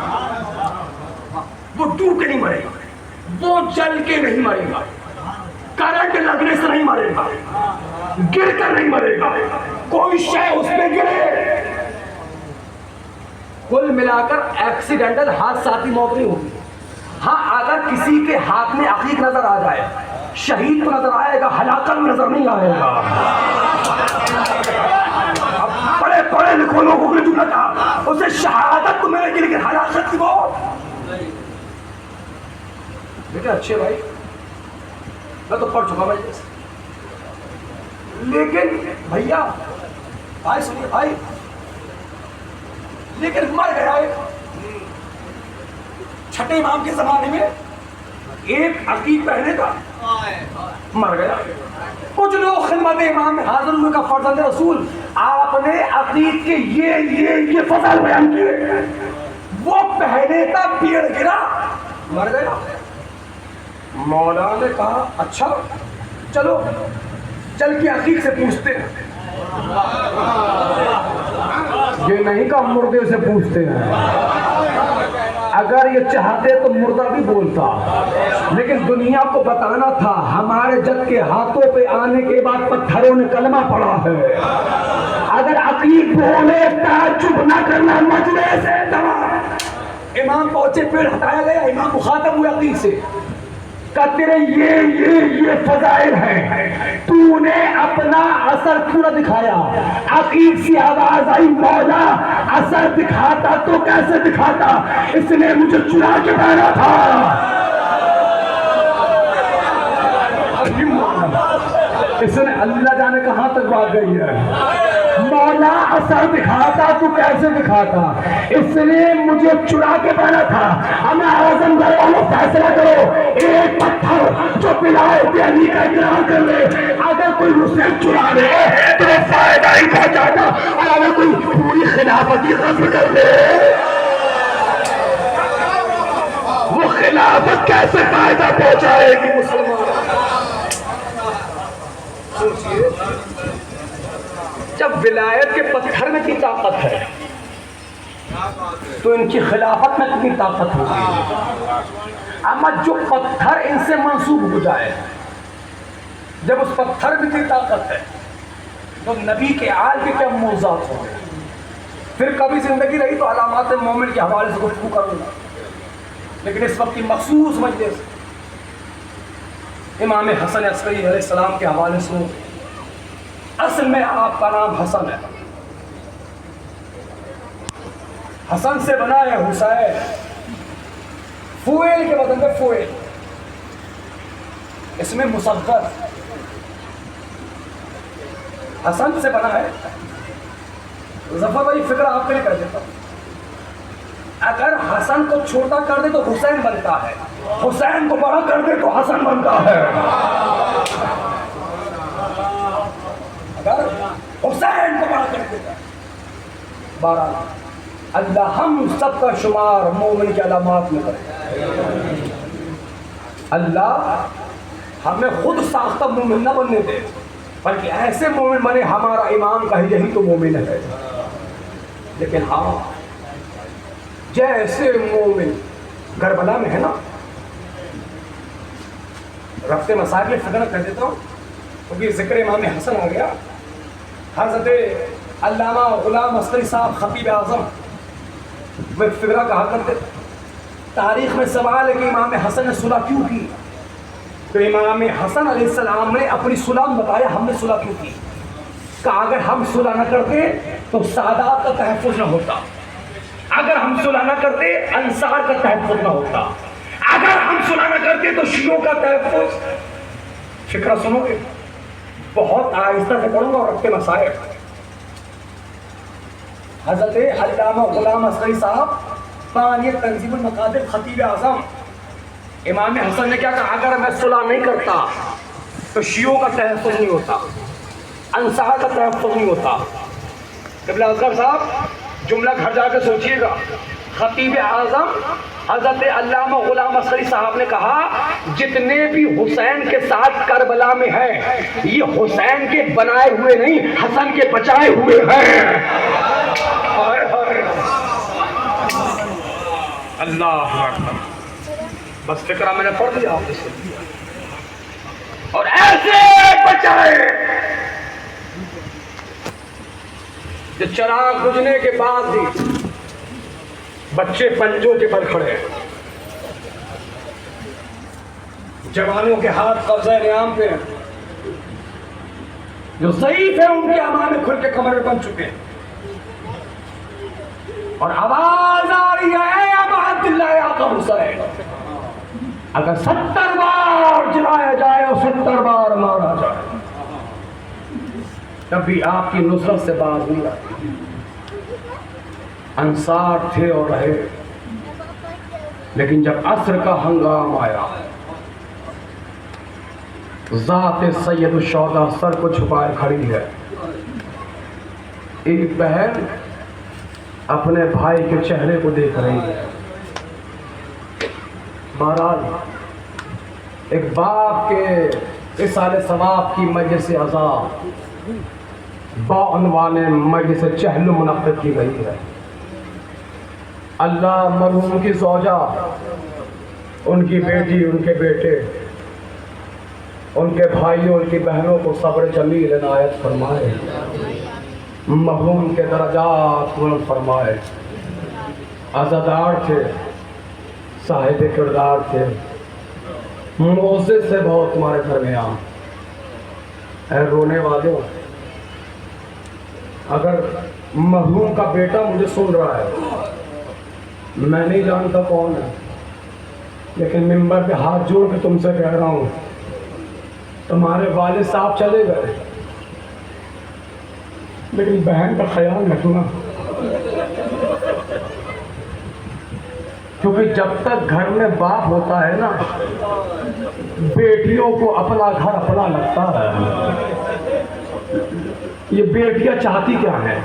وہ ڈوب کے نہیں مرے گا، وہ جل کے نہیں مرے گا، کرنٹ لگنے سے نہیں مرے گا، گر کر نہیں مرے گا، کوئی شے اس پہ گرے۔ کل ملا کر ایکسیڈنٹل حادثاتی موت نہیں ہوگی۔ ہاں اگر کسی کے ہاتھ میں عقیق نظر آ جائے، شہید کو نظر آئے گا، ہلاکت میں نظر نہیں آئے گا۔ اب بڑے پڑھے لکھوں لوگوں کو جملہ تھا اسے شہادت تو ملے گی لیکن ہلاکت کی موت۔ بیٹے اچھے بھائی میں تو پڑھ چکا بھائی، لیکن بھیا بھائی سنیے بھائی، لیکن مر گیا چھٹے امام کے زمانے میں ایک عقیق پہنے کا مر گیا۔ کچھ لوگ خدمت امام میں حاضر ہوئے کا فرزند رسول آپ نے عقیق کے یہ فضائل بیان کیے، وہ پہنے کا پیڑ گرا مر گیا۔ مولا نے کہا اچھا چلو چل کے عقیق سے پوچھتے ہیں، یہ نہیں کہ مردے سے پوچھتے ہیں، اگر یہ چاہتے تو مردہ بھی بولتا، لیکن دنیا کو بتانا تھا ہمارے جد کے ہاتھوں پہ آنے کے بعد پتھروں نے کلمہ پڑھا ہے۔ اگر عقیق بولے تعجب نہ کرنا مجلس سے امام پہنچے، پیڑ ہٹایا گیا، امام مخاطب ہوئے عقیق سے، کہ تیرے یہ فضائل ہیں، تو نے اپنا اثر کیوں نہ دکھایا؟ عقیق سے آواز آئی مولا اثر دکھاتا تو کیسے دکھاتا، اس نے مجھے چرا کے پہنا تھا۔ اس نے اللہ جانے کہاں تک بات گئی ہے، مولا اثر دکھاتا تو کیسے دکھاتا، اس نے مجھے چرا کے پہنا تھا۔ ہمیں اعظم گھر والوں فیصلہ کرو، ایک پتھر جو ولایت علی کا اقرار کر لے، اگر کوئی اسے چرا لے تو وہ فائدہ ہی پہنچاتا، اور اگر کوئی پوری خلافت ہی غصب کر لے وہ خلافت کیسے فائدہ پہنچائے گی مسلمان؟ سوچئے جب ولایت کے پتھر میں کی طاقت ہے تو ان کی خلافت میں کتنی طاقت ہوگی؟ اما جو پتھر ان سے منسوب ہو جائے، جب اس پتھر میں کی طاقت ہے تو نبی کے آل کے کیا موضوعات ہوں گے۔ پھر کبھی زندگی رہی تو علامات مومن کے حوالے سے گفتگو کروں گا، لیکن اس وقت کی مخصوص مجلس امام حسن عسکری علیہ السلام کے حوالے سے، اصل میں آپ کا نام حسن ہے، حسن سے بنا ہے حسین، فویل کے بدل میں فویل، اس میں مصغر حسن سے بنا ہے۔ ظفر بھائی فکر آپ کے لیے کر دیتا ہوں، اگر حسن کو چھوٹا کر دے تو حسین بنتا ہے، حسین کو بڑا کر دے تو حسن بنتا ہے۔ اگر حسین کو بڑا کر دیتا، بہرحال اللہ ہم سب کا شمار مومن کی علامات میں کرے۔ اللہ ہمیں خود ساختہ مومن نہ بننے دے، بلکہ ایسے مومن بنے ہمارا امام کا یہی تو مومن ہے۔ لیکن ہاں جیسے مومن کربلا میں ہے نا، رفتے مسائل میں فکر کر دیتا ہوں کیونکہ ذکر امام حسن آ گیا۔ حضرت علامہ غلام عسکری صاحب خطیب اعظم میں فکرہ کہا کرتے، تاریخ میں سوال ہے کہ امام حسن نے صلح کیوں کی، تو امام حسن علیہ السلام نے اپنی صلح بتایا ہم نے صلح کیوں کی، کہ اگر ہم صلح نہ کرتے تو سادات کا تحفظ نہ ہوتا، اگر ہم صلح نہ کرتے انصار کا تحفظ نہ ہوتا، اگر ہم صلح نہ کرتے تو شیعوں کا تحفظ۔ فکرہ سنو گے، بہت آہستہ سے پڑھوں گا اور رکھتے مسائل۔ حضرت علامہ غلام عسکری صاحب بانی تنظیم المقادر خطیب اعظم امام حسن نے کیا کہا، اگر میں صلح نہیں کرتا تو شیعوں کا تحفظ نہیں ہوتا، انصار کا تحفظ نہیں ہوتا۔ قبلہ اصغر صاحب جملہ گھر جا کے سوچئے گا، خطیب اعظم حضرت علامہ غلام اصغری صاحب نے کہا جتنے بھی حسین کے ساتھ کربلا میں ہیں یہ حسین کے بنائے ہوئے نہیں، حسن کے بچائے ہوئے ہیں۔ اللہ اکبر، بس فکرہ میں نے پڑھ دیا آپ سے، اور ایسے بچائے جو چراغ بجھنے کے بعد بھی بچے پنجوں کے بل کھڑے ہیں، جوانوں کے ہاتھ قبضہ نیام پہ ہیں، جو ضعیف ہیں ان کے امامے کھل کے کمرے بن چکے ہیں، اور آواز آ رہی ہے اے ابا عبداللہ آقا حسین، اگر 70 بار جلایا جائے اور 70 بار مارا جائے تب بھی آپ کی نصرت سے باز نہیں آتی۔ انصار تھے اور رہے، لیکن جب عصر کا ہنگام آیا ذات سید الشہداء سر کو چھپائے کھڑی ہے۔ ایک بہن اپنے بھائی کے چہرے کو دیکھ رہی ہے۔ بہرحال ایک باپ کے اصال ثواب کی مجلس عزا بعنوان مجلس چہل منعقد کی گئی ہے۔ اللہ مرحوم کی زوجہ، ان کی بیٹی، ان کے بیٹے، ان کے بھائیوں، ان کی بہنوں کو صبر جمیل عنایت فرمائے، مرحوم کے درجات بلند فرمائے۔ عزادار تھے، صاحب کردار تھے، موزے سے بہت تمہارے درمیان۔ اے رونے والوں، اگر مرحوم کا بیٹا مجھے سن رہا ہے، میں نہیں جانتا کون ہے، لیکن منبر پہ ہاتھ جوڑ کے تم سے کہہ رہا ہوں، تمہارے والد صاحب چلے گئے لیکن بہن کا خیال رکھنا، کیونکہ جب تک گھر میں باپ ہوتا ہے نا، بیٹیوں کو اپنا گھر اپنا لگتا ہے۔ یہ بیٹیاں چاہتی کیا ہے؟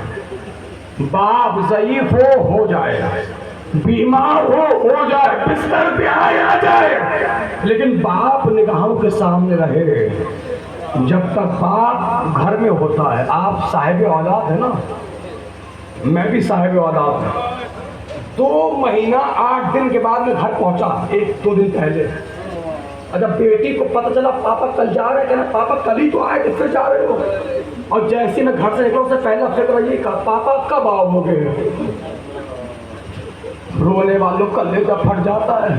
باپ ضعیف ہو جائے، بیمار ہو جائے، بستر پہ آ جائے، لیکن باپ نگاہوں کے سامنے رہے۔ جب تک باپ گھر میں ہوتا ہے، آپ صاحب اولاد ہے نا، میں بھی صاحب اولاد ہوں۔ 2 مہینہ 8 دن کے بعد میں گھر پہنچا، 1-2 دن پہلے، اگر بیٹی کو پتہ چلا پاپا کل جا رہے، کہنا پاپا کل ہی تو آئے، کس سے جا رہے ہو؟ اور جیسے میں گھر سے نکلا اس سے پہلا فکر یہ کہا پاپا کب آؤ گے؟ رونے والوں کا لیجا پھٹ جاتا ہے،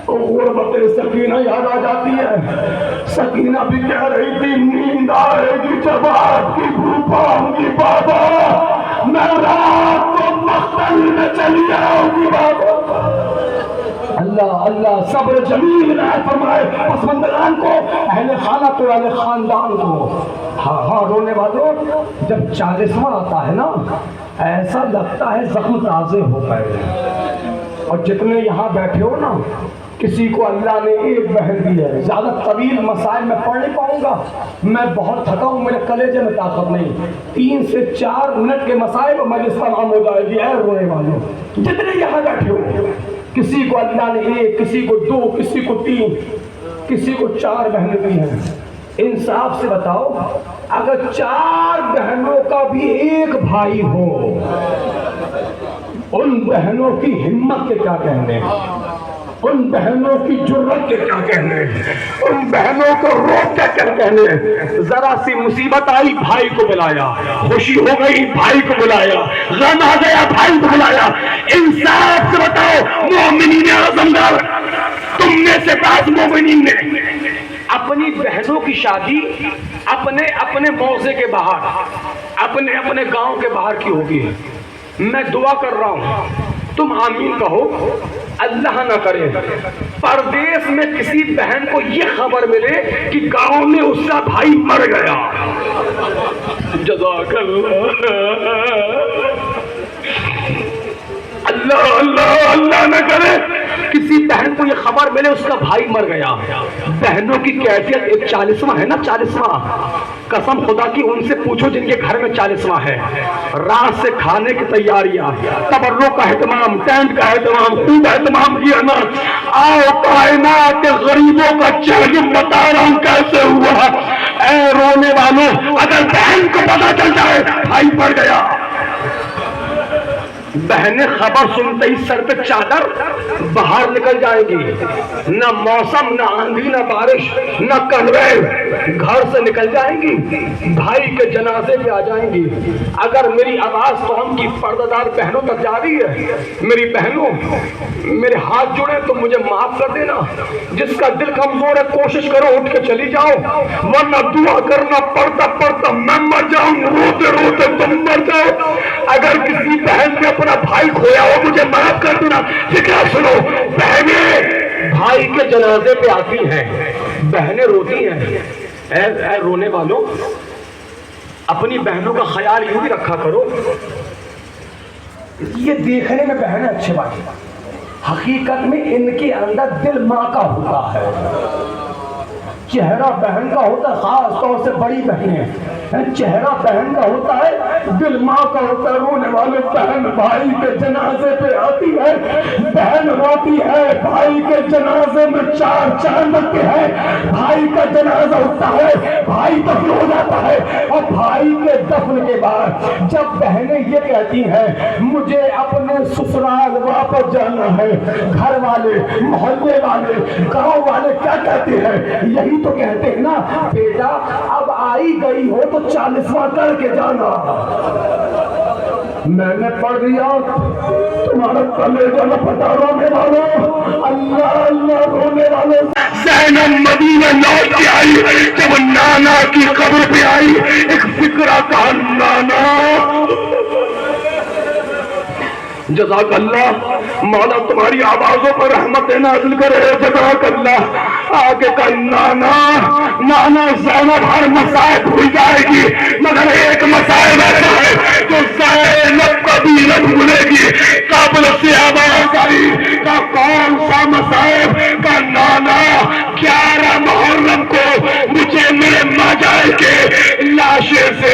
غربت سکینہ یاد آ جاتی ہے۔ سکینہ بھی کہہ رہی تھی نیند آئے گی جب آپ کی بھوک آؤں گی بابا، میں رات کو مختل میں چلی آؤں گی بابا۔ اللہ اللہ صبر جمیل عنایت فرمائے پسماندگان کو، اہل خانہ کو، اہل خاندان کو۔ ہاں رونے والوں، جب 40واں آتا ہے نا، ایسا لگتا ہے زخم تازے ہو گئے۔ اور جتنے یہاں بیٹھے ہو نا، کسی کو اللہ نے ایک بہن دی ہے۔ زیادہ طویل مسائل میں پڑھ نہیں پاؤں گا، میں بہت تھکا ہوں، میرے کلیجے میں طاقت نہیں۔ 3 سے 4 منٹ کے مسائل اور مجلس تمام ہو جائے گی۔ اے رونے والوں، جتنے یہاں بیٹھے ہو، کسی کو اللہ نے 1، کسی کو 2، کسی کو 3، کسی کو 4 بہنیں دی ہیں۔ انصاف سے بتاؤ، اگر 4 بہنوں کا بھی ایک بھائی ہو، ان بہنوں کی ہمت کے کیا کہنے، ان بہنوں کی جرت کے کیا کہنے، ان بہنوں کو روک کے کیا کہنے۔ ذرا سی مصیبت آئی بھائی کو بلایا، خوشی ہو گئی بھائی کو بلایا، غم آ گیا بھائی کو بلایا۔ انصاف سے بتاؤ مومنین اعظمگار، تم میں سے بعض مومنین نے اپنی بہنوں کی شادی اپنے موضع کے باہر، اپنے گاؤں کے باہر کی ہوگی۔ میں دعا کر رہا ہوں، تم آمین کہو، اللہ نہ کرے پردیس میں کسی بہن کو یہ خبر ملے کہ گاؤں میں اس کا بھائی مر گیا۔ جزاک اللہ، اللہ اللہ خدا نہ کرے کسی بہن کو یہ خبر ملے اس کا بھائی مر گیا. بہنوں کی کیفیت ایک 40واں ہے نا, 40واں. قسم خدا کی ان سے پوچھو جن کے گھر میں 40واں ہے. رات سے کھانے کی تیاریاں, تبرک کا اہتمام, ٹینٹ کا اہتمام, خوب اہتمام کیا نا. آؤ کائنات کے غریبوں کا چہرہ بتا رہا ہوں کیسے ہوا. اے رونے والوں, اگر بہن کو پتا چل جائے بھائی پڑ گیا, بہنیں خبر سنتے ہی سر پہ چادر باہر نکل جائیں گی. نہ موسم, نہ آندھی, نہ بارش, نہ کنوے, گھر سے نکل جائیں گی, بھائی کے جنازے پہ آ جائیں گی. اگر میری آواز قوم کی پردہ دار بہنوں تک جا رہی ہے, میری بہنوں میرے ہاتھ جڑے تو مجھے معاف کر دینا. جس کا دل کمزور ہے کوشش کرو اٹھ کے چلی جاؤ, ورنہ دعا کرنا پڑتا پڑتا میں مر جاؤں, روتے روتے تم مر جاؤ. اگر کسی بہن نے اپنا بھائی کھویا ہو مجھے معاف کر دینا. فکر سنو, بہنیں بھائی کے جنازے پہ آتی ہیں, بہنیں روتی ہیں. اے رونے والوں, اپنی بہنوں کا خیال یوں بھی رکھا کرو. یہ دیکھنے میں بہنیں اچھے باتیں, حقیقت میں ان کے اندر دل ماں کا ہوتا ہے, چہرہ بہن کا ہوتا ہے. خاص طور سے بڑی بہنیں, چہرہ بہن کا ہوتا ہے, دل ماں کا ہوتا ہے. رونے والے بہن بھائی کے جنازے پہ آتی ہے, بہن روتی ہے. بھائی کے جنازے میں 4 چاند لگتے ہیں, بھائی کا جنازہ ہوتا ہے, بھائی دفن ہو جاتا ہے. اور بھائی کے دفن کے بعد جب بہنیں یہ کہتی ہیں مجھے اپنے سسرال واپس جانا ہے, گھر والے, محلے والے, گاؤں والے کیا کہتے ہیں؟ یہی تو کہتے ہیں نا, بیٹا اب آئی گئی ہو تو 40واں کر کے جانا. میں نے پڑھ دیا تمہارا کلیجہ نہ پھٹا. رونے والوں, اللہ اللہ رونے والوں. زینب مدینہ لوٹ کے آئی, جب نانا کی قبر پہ آئی ایک فکرہ کہا نانا. جزاک اللہ, مولا تمہاری آوازوں پر رحمت نازل کرے. جزاک اللہ. آگے کا نانا, نانا زینب ہر مسائل بھول جائے گی مگر ایک مسائل ایسا ہے جو زینب کبھی نہ بھولے گی. قبل سے آواز آئی کا کون سا مسائل کا نانا, 11 محرم کو مجھے میرے ماجائے کے لاشے سے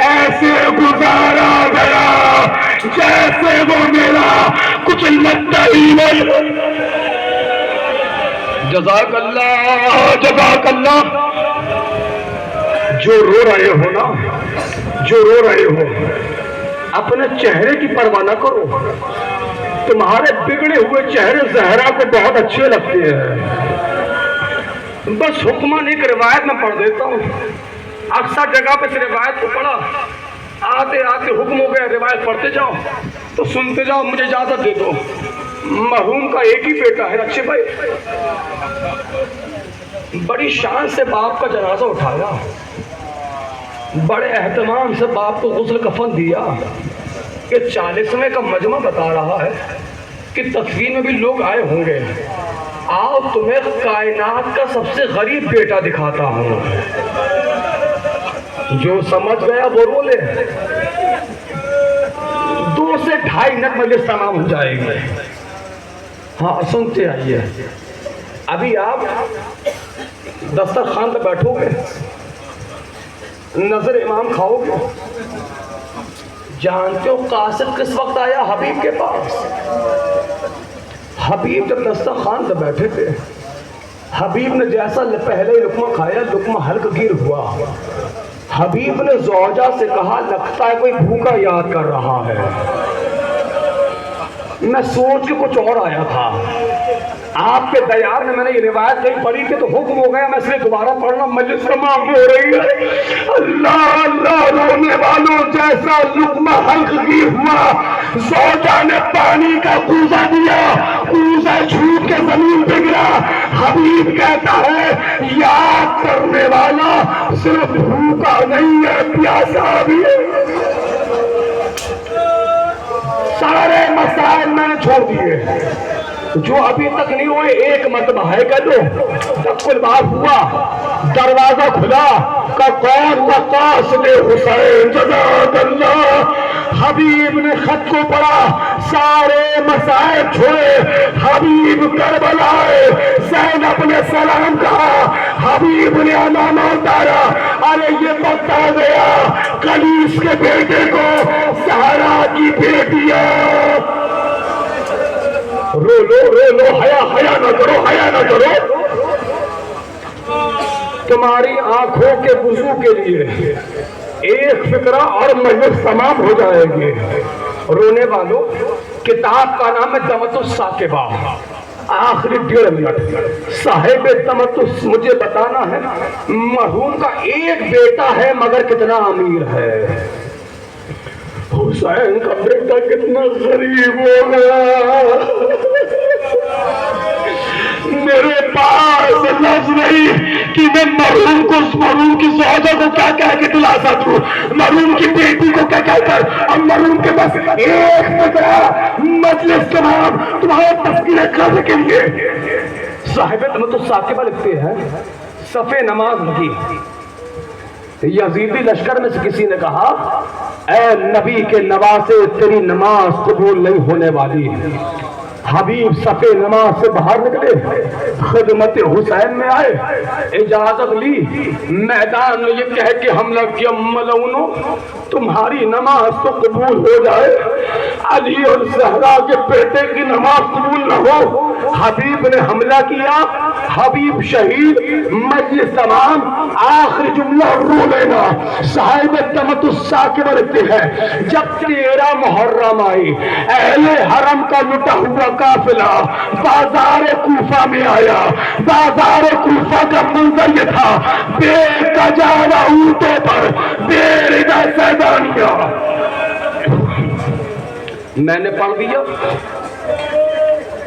ایسے گزارا گیا جیسے وہ میرا کچھ لگتا ہی نہیں. جزاک اللہ, جزاک اللہ. جو رو رہے ہو نا, جو رو رہے ہو, اپنے چہرے کی پرواہ نہ کرو. تمہارے بگڑے ہوئے چہرے زہرا کو بہت اچھے لگتے ہیں. بس حکمان ایک روایت میں پڑھ دیتا ہوں. اکثر جگہ پہ اس روایت کو پڑھا, آتے آتے حکم ہو گیا روایت پڑھتے جاؤ تو سنتے جاؤ. مجھے اجازت دے دو. مرحوم کا ایک ہی بیٹا ہے اچھے بھائی, بڑی شان سے باپ کا جنازہ اٹھایا, بڑے اہتمام سے باپ کو غسل کفن دیا. کہ 40ویں کا مجمع بتا رہا ہے کہ تدفین میں بھی لوگ آئے ہوں گے. آؤ تمہیں کائنات کا سب سے غریب بیٹا دکھاتا ہوں. جو سمجھ گیا وہ رو لے. 2 سے 2.5 منٹ مجلس تمام ہو جائے گی. ہاں سنتے آئیے. ابھی آپ دسترخوان پہ بیٹھو گے, نظر امام کھاؤ گے. جانتے ہو قاصد کس وقت آیا حبیب کے پاس؟ حبیب جب دسترخوان پہ بیٹھے تھے, حبیب نے جیسا پہلے لقمہ کھایا لقمہ ہلک گیر ہوا. حبیب نے زوجہ سے کہا لگتا ہے کوئی بھوکا یاد کر رہا ہے. میں سوچ کے کچھ اور آیا تھا. آپ کے دیار نے میں نے یہ روایت کہیں پڑھی تھی تو حکم ہو گیا, میں اس لیے دوبارہ پڑھنا. مجلس تمام ہو رہی ہے. اللہ اللہ, رونے والوں جیسا لقمہ حلق گیر ہوا, زوجہ نے پانی کا کوزہ دیا, کوزہ چھوٹ کے زمین پہ گرا. حبیب کہتا ہے یاد کرنے والا صرف بھوکا نہیں ہے, پیاسا بھی ہے. سارے مسائل میں نے چھوڑ دیے جو ابھی تک نہیں ہوئے. ایک مرتبہ ہے کہ جو جب کل بات ہوا, دروازہ کھلا کا کون تھا؟ قاصد حسین. جزاک اللہ. حبیب نے خط کو پڑھا، سارے مسائل چھوڑے، حبیب کربلا آئے، زینب نے سلام کہا، حبیب نے امامہ اتارا، ارے یہ وقت آ گیا کلیس کے بیٹے کو زہرا کی بیٹیاں، رو لو، حیا نہ کرو، حیا نہ کرو، تمہاری آنکھوں کے وضو کے لیے ایک فکرہ اور مجلس تمام ہو جائے گی۔ رونے والوں، کتاب کا نام ہے دمت الثاقبہ، آخری 1.5 منٹ صاحب تمتس مجھے بتانا ہے مرحوم کا ایک بیٹا ہے مگر کتنا امیر ہے، حسین کا بیٹا کتنا غریب ہوگا، میرے پاس لفظ نہیں کہ میں مرحوم کو، مرحوم کی زوجہ کو کیا کہہ کے دلاسا دوں، مرحوم کی بیٹی کو کیا کہہ کر، اور مرحوم کے بس ایک فکرہ مجلس تمام تمہارے تذکرے کرنے کے لیے۔ صاحب تمت الثاقبہ لکھتے ہیں، صف نماز لگی، یزیدی لشکر میں سے کسی نے کہا اے نبی کے نواسے تیری نماز قبول نہیں ہونے والی، حبیب صف نماز سے باہر نکلے، خدمت حسین میں آئے، اجازت لی، میدان میں یہ کہہ کے حملہ کیا ملعونو تمہاری نماز تو قبول ہو جائے، علی اور زہرا کے بیٹے کی نماز قبول نہ ہو۔ حبیب نے حملہ کیا، حبیب شہید، مجلس تمام، آخری جملہ رو لینا۔ صاحب تمت الثاقبہ لکھتے ہیں جب 13 محرم آئی، اہل حرم کا لٹا ہوا قافلہ بازار کوفہ میں آیا، بازار کوفہ کا منظر یہ تھا، بے کجاوہ اونٹوں پر، بے ردا سیدانیاں۔ میں نے پڑھ دیا،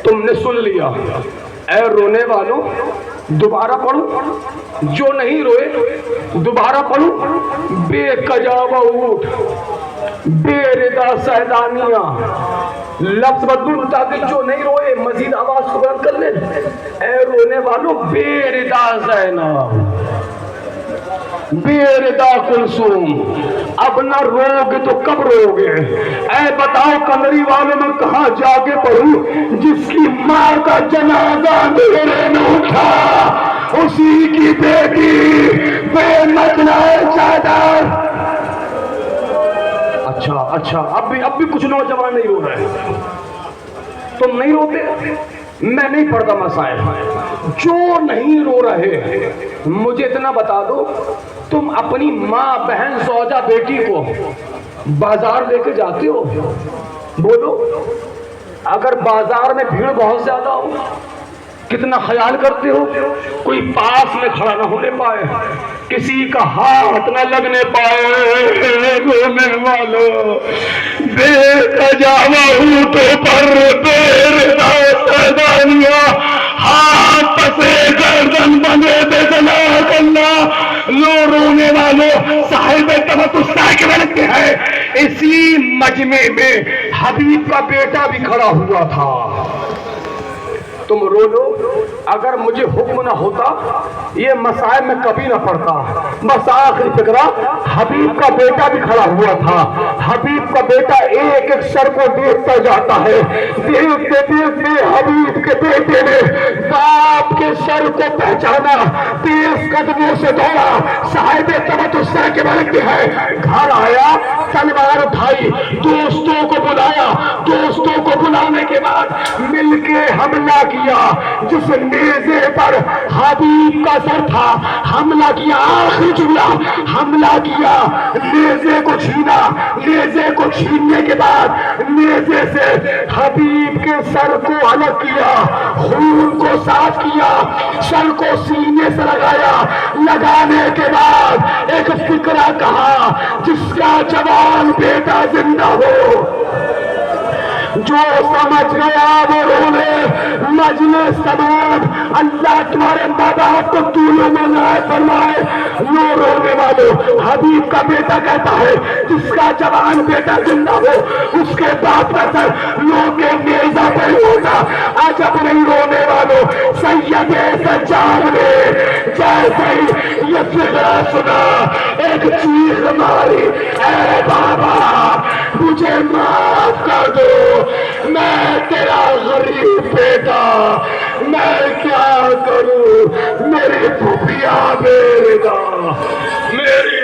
تم نے سن لیا، اے رونے والوں دوبارہ پڑھو، جو نہیں روئے دوبارہ پڑھو، بے کجاوہ اونٹ، بے ردا سیدانیاں، لفظ بدلو تاکہ جو نہیں روئے مزید آواز کو بلند کر لیں، اے رونے والوں بے ردا زینب، بے ردا کلثوم، اب نہ روگے تو کب روگے، اے بتاؤ کمری والوں میں کہاں جا کے پڑھوں، جس کی ماں کا جنازہ میرے میں اٹھا اسی کی بیٹی بے مدنائے چادر۔ اچھا اب بھی کچھ نوجوان نہیں رو رہے، تم نہیں روتے، میں نہیں پڑھتا مسائل، جو نہیں رو رہے مجھے اتنا بتا دو، تم اپنی ماں بہن زوجہ بیٹی کو بازار لے کے جاتے ہو، بولو اگر بازار میں بھیڑ بہت زیادہ ہو کتنا خیال کرتے ہو کوئی پاس میں کھڑا نہ ہونے پائے، کسی کا ہاتھ نہ لگنے پائے، رونے والوں بے کجاوہ اونٹوں پر بے ردا سیدانیاں، ہاتھ پسے گردن بندے بے جناح اللہ، لو رونے والوں صاحب تمت الثاقبہ لکھتے ہیں اسی مجمع میں حبیب کا بیٹا بھی کھڑا ہوا تھا۔ تم رو لو، اگر مجھے حکم نہ ہوتا یہ مسائل میں کبھی نہ پڑھتا، بس آخری فکرہ حبیب کا بیٹا بھی کھڑا ہوا تھا، حبیب کا بیٹا ایک ایک سر کو دیکھتا جاتا ہے، دیکھتے دیکھتے حبیب کے بیٹے نے باپ کے سر کو پہچانا، تیز قدموں سے دوڑا، صاحب تمت الثاقبہ لکھتے ہیں گھر آیا، تلوار اٹھائی، دوستوں کو بلایا، دوستوں کو بلانے کے بعد مل کے حملہ کیا، جس نیزے پر حبیب کا سر تھا حملہ کیا، آخری جملہ حملہ کیا، نیزے کو چھینا، نیزے کو چھیننے کے بعد نیزے سے حبیب کے سر کو الگ کیا، خون کو صاف کیا، سر کو سینے سے لگایا، لگانے کے بعد ایک فکرہ کہا جس کا جوان بیٹا زندہ ہو، جو سمجھ گیا وہ رو لے مجلس تمام اللہ تمہارے ماں باپ کو طولوں میں لائے فرمائے لو رونے والوں حبیب کا بیٹا کہتا ہے جس کا جوان بیٹا زندہ ہو اس کے باپ کا سر لو کے نیزہ پہ ہوگا عجب نہیں رونے والوں سید سجاد نے جیسے ہی یہ فکرہ سنا ایک چیخ ماری اے بابا مجھے معاف کر دو میں تیرا غریب بیٹا میں کیا کروں میری پھوپھیا میرے گا میری